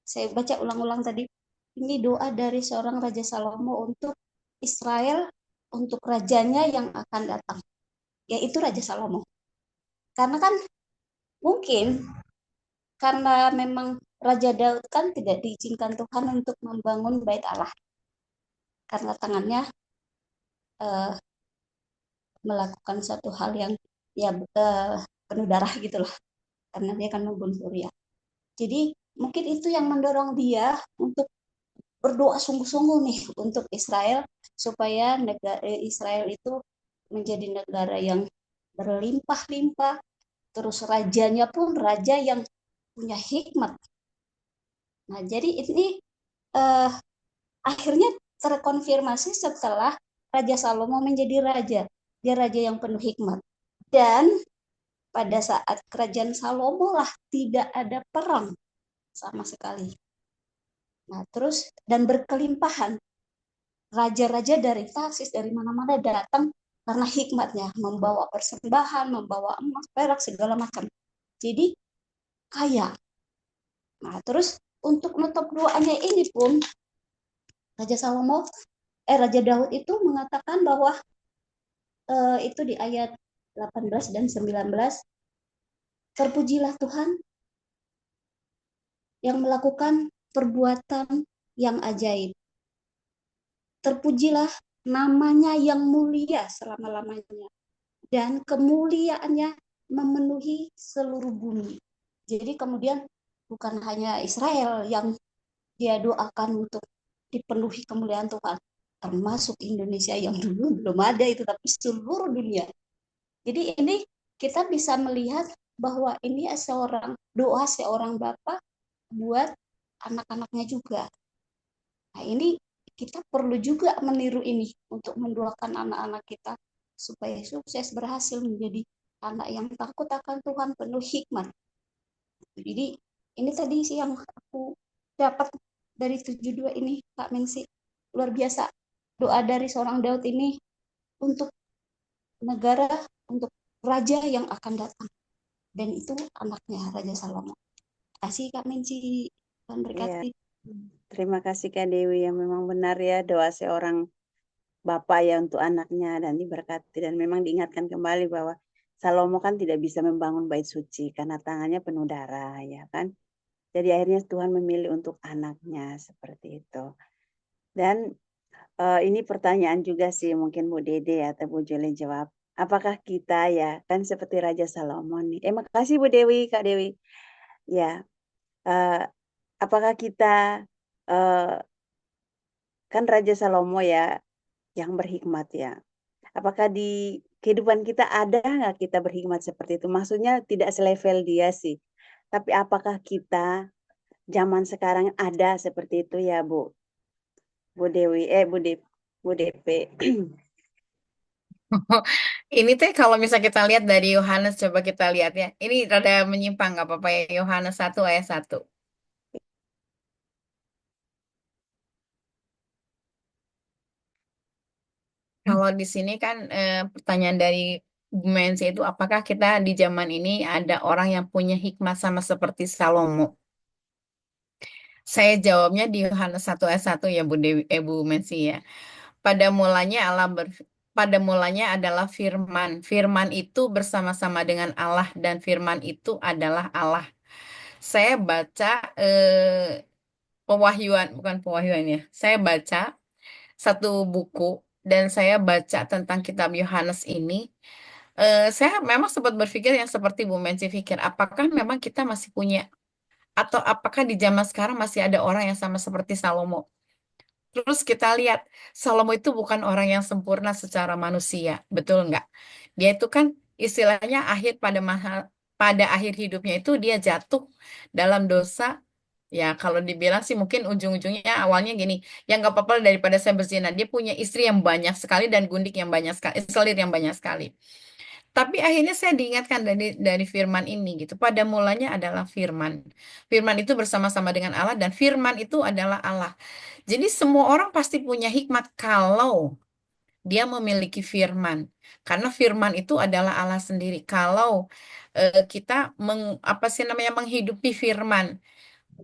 saya baca ulang-ulang tadi. Ini doa dari seorang Raja Salomo untuk Israel, untuk rajanya yang akan datang, yaitu Raja Salomo. Karena kan mungkin karena memang Raja Daud kan tidak diizinkan Tuhan untuk membangun bait Allah. Karena tangannya melakukan suatu hal yang ya penuh darah gitu loh. Karena dia kan membunuh Uria. Jadi mungkin itu yang mendorong dia untuk berdoa sungguh-sungguh nih untuk Israel supaya negara Israel itu menjadi negara yang berlimpah-limpah, terus rajanya pun raja yang punya hikmat. Nah, jadi ini akhirnya terkonfirmasi setelah Raja Salomo menjadi raja. Dia raja yang penuh hikmat. Dan pada saat kerajaan Salomo lah tidak ada perang sama sekali. Nah, terus dan berkelimpahan. Raja-raja dari Tarsis, dari mana-mana datang karena hikmatnya, membawa persembahan, membawa emas, perak, segala macam. Jadi kaya. Nah, terus untuk menutup doanya ini pun Raja Daud itu mengatakan bahwa itu di ayat 18 dan 19, terpujilah Tuhan yang melakukan perbuatan yang ajaib. Terpujilah namanya yang mulia selama-lamanya. Dan kemuliaannya memenuhi seluruh bumi. Jadi kemudian bukan hanya Israel yang dia doakan untuk dipenuhi kemuliaan Tuhan. Termasuk Indonesia yang dulu belum ada itu, tapi seluruh dunia. Jadi ini kita bisa melihat bahwa ini doa seorang bapak buat anak-anaknya juga. Nah, ini kita perlu juga meniru ini untuk mendoakan anak-anak kita supaya sukses, berhasil menjadi anak yang takut akan Tuhan, penuh hikmat. Jadi ini tadi sih yang aku dapat dari 72 ini, Kak Mensi. Luar biasa doa dari seorang Daud ini untuk negara, untuk raja yang akan datang. Dan itu anaknya Raja Salomo. Terima kasih Kak Mensi. Tuhan berkati. Terima kasih Kak Dewi, yang memang benar ya doa seorang bapak ya untuk anaknya dan diberkati. Dan memang diingatkan kembali bahwa Salomo kan tidak bisa membangun bait suci karena tangannya penuh darah ya kan. Jadi akhirnya Tuhan memilih untuk anaknya seperti itu. Dan ini pertanyaan juga sih, mungkin Bu Dede atau Bu Jole jawab. Apakah kita ya kan seperti Raja Salomo nih? Makasih Bu Dewi, Kak Dewi. Ya, apakah kita kan Raja Salomo ya yang berhikmat ya. Apakah di kehidupan kita ada nggak kita berhikmat seperti itu? Maksudnya tidak selevel dia sih. Tapi apakah kita zaman sekarang ada seperti itu ya Bu? Bu Dewi, Bu DP. Ini teh kalau misalnya kita lihat dari Yohanes, coba kita lihat ya. Ini rada menyimpang nggak apa-apa ya, Yohanes 1 ayat 1. kalau di sini kan pertanyaan dari Bu Mensi itu apakah kita di zaman ini ada orang yang punya hikmat sama seperti Salomo? Saya jawabnya di Yohanes 1 ayat 1 ya Bu Dewi, Bu Mensi ya. Pada mulanya pada mulanya adalah firman. Firman itu bersama-sama dengan Allah dan firman itu adalah Allah. Saya baca pewahyuan, bukan pewahyuan ya. Saya baca satu buku dan saya baca tentang kitab Yohanes ini. Saya memang sempat berpikir yang seperti Bu Mensi pikir, apakah memang kita masih punya atau apakah di zaman sekarang masih ada orang yang sama seperti Salomo? Terus kita lihat, Salomo itu bukan orang yang sempurna secara manusia, betul nggak? Dia itu kan istilahnya pada akhir hidupnya itu dia jatuh dalam dosa. Ya, kalau dibilang sih mungkin ujung-ujungnya awalnya gini, yang nggak apa-apa daripada saya berzina. Dia punya istri yang banyak sekali dan gundik yang banyak sekali, selir yang banyak sekali. Tapi akhirnya saya diingatkan dari firman ini gitu. Pada mulanya adalah firman. Firman itu bersama-sama dengan Allah dan firman itu adalah Allah. Jadi semua orang pasti punya hikmat kalau dia memiliki firman. Karena firman itu adalah Allah sendiri. Kalau kita apa sih namanya menghidupi firman.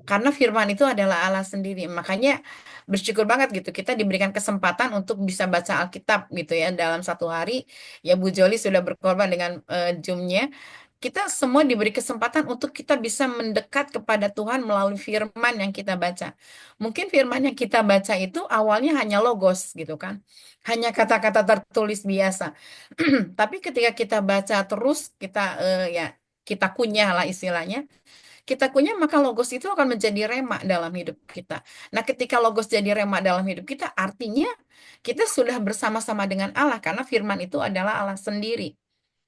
Karena firman itu adalah Allah sendiri. Makanya bersyukur banget gitu. Kita diberikan kesempatan untuk bisa baca Alkitab gitu ya dalam satu hari. Ya Bu Joli sudah berkorban dengan Zoom-nya. Kita semua diberi kesempatan untuk kita bisa mendekat kepada Tuhan melalui firman yang kita baca. Mungkin firman yang kita baca itu awalnya hanya logos gitu kan. Hanya kata-kata tertulis biasa. Tapi ketika kita baca terus, ya kita kunyah lah istilahnya. Kita kunyah maka logos itu akan menjadi rema dalam hidup kita. Nah, ketika logos jadi rema dalam hidup kita, artinya kita sudah bersama-sama dengan Allah karena firman itu adalah Allah sendiri.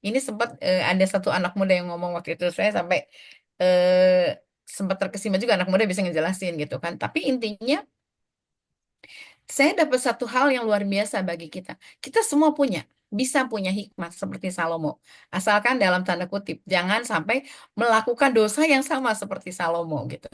Ini sempat ada satu anak muda yang ngomong waktu itu saya sampai sempat terkesima juga anak muda bisa ngejelasin gitu kan. Tapi intinya saya dapat satu hal yang luar biasa bagi kita. Kita semua bisa punya hikmat seperti Salomo. Asalkan dalam tanda kutip, jangan sampai melakukan dosa yang sama seperti Salomo gitu.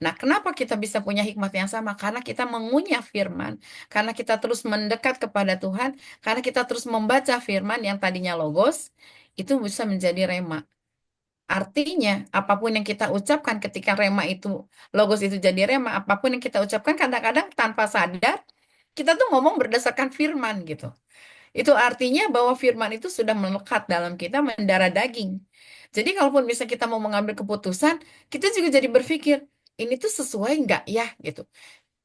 Nah, kenapa kita bisa punya hikmat yang sama? Karena kita mengunyah firman, karena kita terus mendekat kepada Tuhan, karena kita terus membaca firman yang tadinya logos, itu bisa menjadi rema. Artinya, apapun yang kita ucapkan ketika logos itu jadi rema, apapun yang kita ucapkan kadang-kadang tanpa sadar, kita tuh ngomong berdasarkan firman gitu. Itu artinya bahwa firman itu sudah melekat dalam kita, mendarah daging. Jadi kalaupun bisa kita mau mengambil keputusan, kita juga jadi berpikir, ini tuh sesuai nggak ya gitu.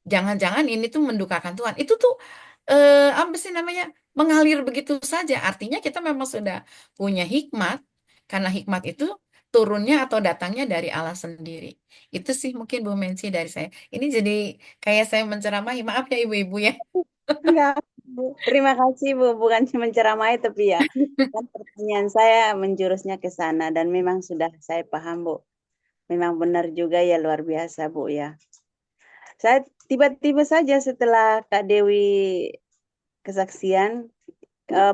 Jangan-jangan ini tuh mendukakan Tuhan. Itu tuh apa sih namanya? Mengalir begitu saja. Artinya kita memang sudah punya hikmat karena hikmat itu turunnya atau datangnya dari Allah sendiri. Itu sih mungkin Bu Mensi dari saya. Ini jadi kayak saya menceramahi. Maaf ya ibu-ibu ya. Enggak, Bu. Terima kasih Bu, bukan cuma menceramai tapi ya kan pertanyaan saya menjurusnya ke sana dan memang sudah saya paham Bu. Memang benar juga ya luar biasa Bu ya. Saya tiba-tiba saja setelah Kak Dewi kesaksian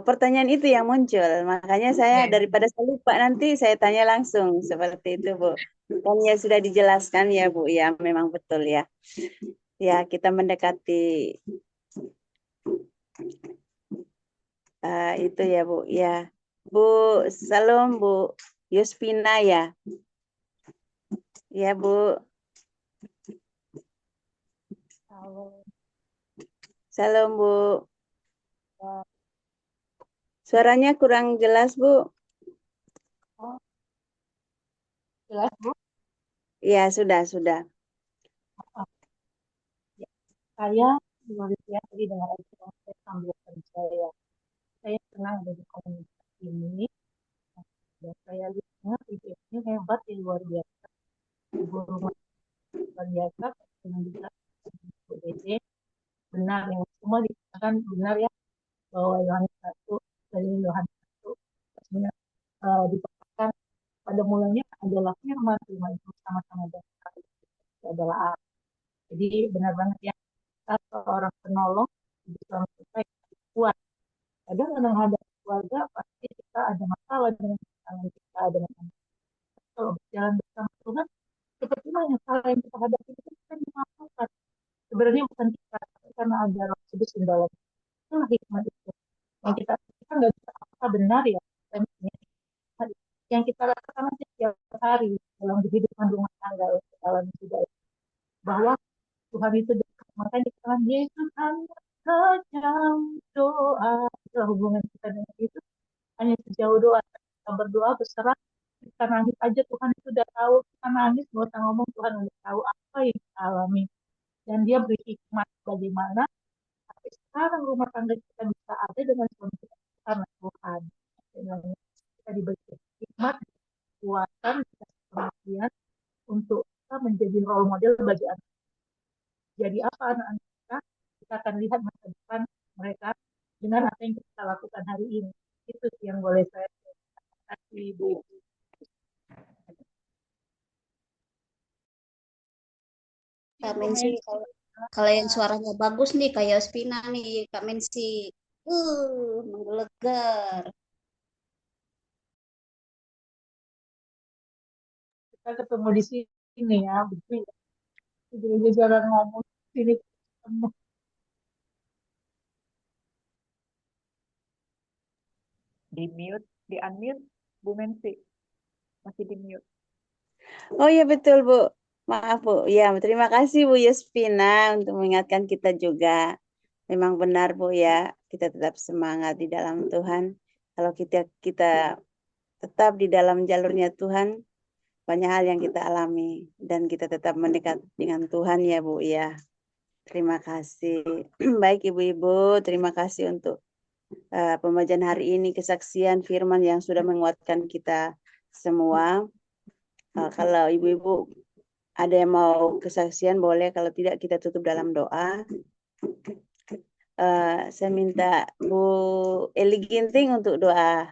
pertanyaan itu yang muncul. Makanya saya daripada saya lupa nanti saya tanya langsung seperti itu Bu. Dan ya sudah dijelaskan ya Bu ya memang betul ya. Ya kita mendekati itu ya Bu ya. Bu Salam Bu Yuspina ya. Ya Bu. Salam Bu. Suaranya kurang jelas Bu. Jelas, Bu? Ya sudah. Saya luar biasa dengan itu saya sambil kerja ya. Saya senang ada di komunitas ini. Dan saya lihat ini hebat ya luar biasa. Ibu rumah luar biasa dengan juga Bu Dede. Benar yang semua dikatakan benar ya bahwa Yohanes 1 dari Yohanes 1 sebenarnya dikatakan pada mulanya adalah firman itu sama-sama dengan Allah. Itu adalah Allah. Jadi benar banget ya seorang penolong bisa mencapai kuat. Kadang ada keluarga pasti kita ada masalah dengan pasangan kita dengan anak. Kalau berjalan bersama Tuhan, sepertinya yang salah yang kita hadapi itu kita dimaafkan. Sebenarnya bukan kita, tapi karena ada Roh Kudus di dalam. Itulah hikmah itu. Yang kita nggak bisa apakah benar ya yang kita lakukan setiap hari dalam kehidupan rumah tangga dalam hidup bahwa Tuhan itu dekat. Makanya dikatakan Yesus anak kejam doa. Itulah hubungan kita dengan Yesus hanya sejauh doa. Kita berdoa berserah, kita nangis aja Tuhan itu udah tahu. Kita nangis nggak usah ngomong, Tuhan udah tahu apa yang kita alami. Dan dia beri hikmat bagaimana sampai sekarang rumah tangga kita bisa ada dengan suami kita karena Tuhan. Dengan kita diberi hikmat, kekuatan, kemampuan untuk kita menjadi role model bagi anak. Jadi apa anak-anak kita akan lihat masa depan mereka dengan apa yang kita lakukan hari ini. Itu sih yang boleh saya kasih Ibu. Kak Mensi, kalau yang suaranya bagus nih kayak Spina nih, Kak Mensi. Menggelegar. Kita ketemu di sini ya, begitu ya. Jadi jalan ngomong sini ketemu. Di mute, di unmute, Bu Mensi. Masih di mute. Oh iya betul Bu. Maaf Bu. Ya, terima kasih Bu Yuspina untuk mengingatkan kita juga. Memang benar Bu ya, kita tetap semangat di dalam Tuhan. Kalau kita tetap di dalam jalurnya Tuhan, banyak hal yang kita alami dan kita tetap mendekat dengan Tuhan ya Bu ya. Terima kasih. Baik Ibu-ibu, terima kasih untuk pembacaan hari ini, kesaksian firman yang sudah menguatkan kita semua. Kalau Ibu-ibu ada yang mau kesaksian boleh, kalau tidak kita tutup dalam doa. Saya minta Bu Eli Ginting untuk doa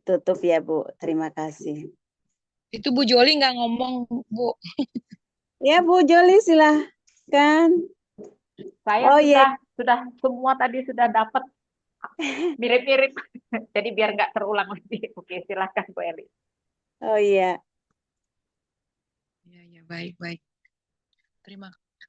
tutup ya Bu. Terima kasih. Itu Bu Joli nggak ngomong Bu. Ya Bu Joli silahkan. Saya sudah semua tadi sudah dapat mirip-mirip. Jadi biar nggak terulang lagi. Oke, silahkan Bu Eli. Oh iya. Ya, baik.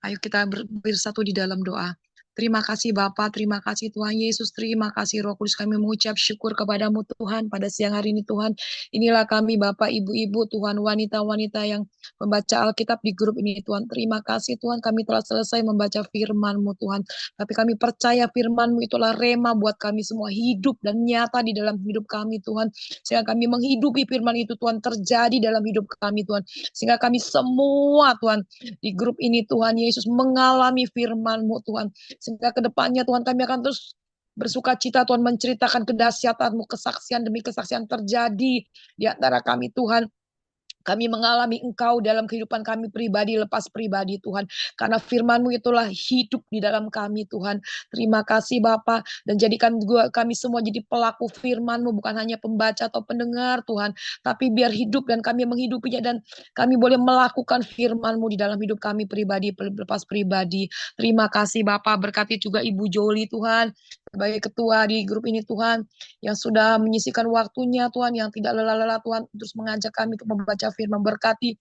Ayo kita bersatu di dalam doa. Terima kasih Bapa, terima kasih Tuhan Yesus, terima kasih Roh Kudus, kami mengucap syukur kepadamu Tuhan pada siang hari ini Tuhan. Inilah kami Bapak, Ibu-ibu, Tuhan, wanita-wanita yang membaca Alkitab di grup ini Tuhan. Terima kasih Tuhan, kami telah selesai membaca firman-Mu Tuhan. Tapi kami percaya firman-Mu itulah rema buat kami semua, hidup dan nyata di dalam hidup kami Tuhan. Sehingga kami menghidupi firman itu Tuhan, terjadi dalam hidup kami Tuhan. Sehingga kami semua Tuhan di grup ini Tuhan Yesus mengalami firman-Mu Tuhan. Sehingga ke depannya Tuhan kami akan terus bersuka cita Tuhan menceritakan kedahsyatan-Mu, kesaksian demi kesaksian terjadi di antara kami Tuhan. Kami mengalami Engkau dalam kehidupan kami pribadi, lepas pribadi Tuhan. Karena firman-Mu itulah hidup di dalam kami Tuhan. Terima kasih Bapa. Dan jadikan kami semua jadi pelaku firman-Mu, bukan hanya pembaca atau pendengar Tuhan. Tapi biar hidup dan kami menghidupinya dan kami boleh melakukan firman-Mu di dalam hidup kami pribadi, lepas pribadi. Terima kasih Bapa. Berkati juga Ibu Joli Tuhan. Sebagai ketua di grup ini Tuhan. Yang sudah menyisihkan waktunya Tuhan. Yang tidak lelah-lelah Tuhan. Terus mengajak kami untuk membaca firman, berkati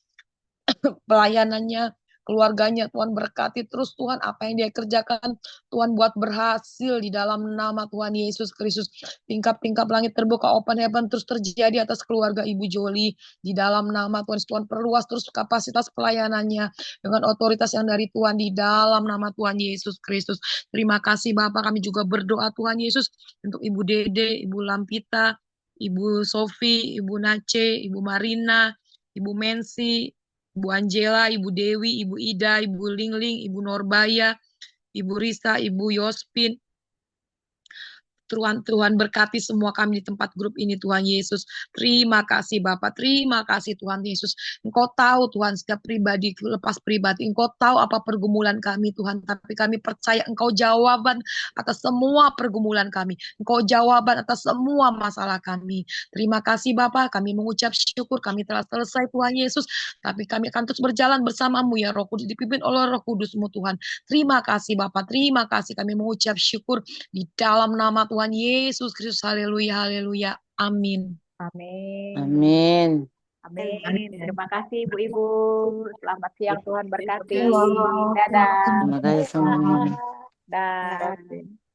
pelayanannya, keluarganya Tuhan, berkati terus Tuhan apa yang dia kerjakan Tuhan, buat berhasil di dalam nama Tuhan Yesus Kristus. Tingkap-tingkap langit terbuka, open heaven terus terjadi atas keluarga Ibu Joli di dalam nama Tuhan. Tuhan perluas terus kapasitas pelayanannya dengan otoritas yang dari Tuhan di dalam nama Tuhan Yesus Kristus. Terima kasih Bapak, kami juga berdoa Tuhan Yesus untuk Ibu Dede, Ibu Lampita, Ibu Sofi, Ibu Nace, Ibu Marina, Ibu Mensi, Ibu Angela, Ibu Dewi, Ibu Ida, Ibu Lingling, Ibu Norbaya, Ibu Risa, Ibu Yospin. Tuhan berkati semua kami di tempat grup ini Tuhan Yesus. Terima kasih Bapak, terima kasih Tuhan Yesus. Engkau tahu Tuhan setiap pribadi, lepas pribadi. Engkau tahu apa pergumulan kami Tuhan. Tapi kami percaya Engkau jawaban atas semua pergumulan kami. Engkau jawaban atas semua masalah kami. Terima kasih Bapak, kami mengucap syukur. Kami telah selesai Tuhan Yesus. Tapi kami akan terus berjalan bersama-Mu ya Roh Kudus. Dipimpin oleh Roh Kudus-Mu Tuhan. Terima kasih Bapak, terima kasih. Kami mengucap syukur di dalam nama Tuhan Yesus Kristus. Haleluya, haleluya. Amin. Amin. Amin. Amin. Terima kasih Ibu-ibu. Selamat siang, Tuhan berkati. Terima kasih. Dadah. Terima kasih semuanya. Dadah.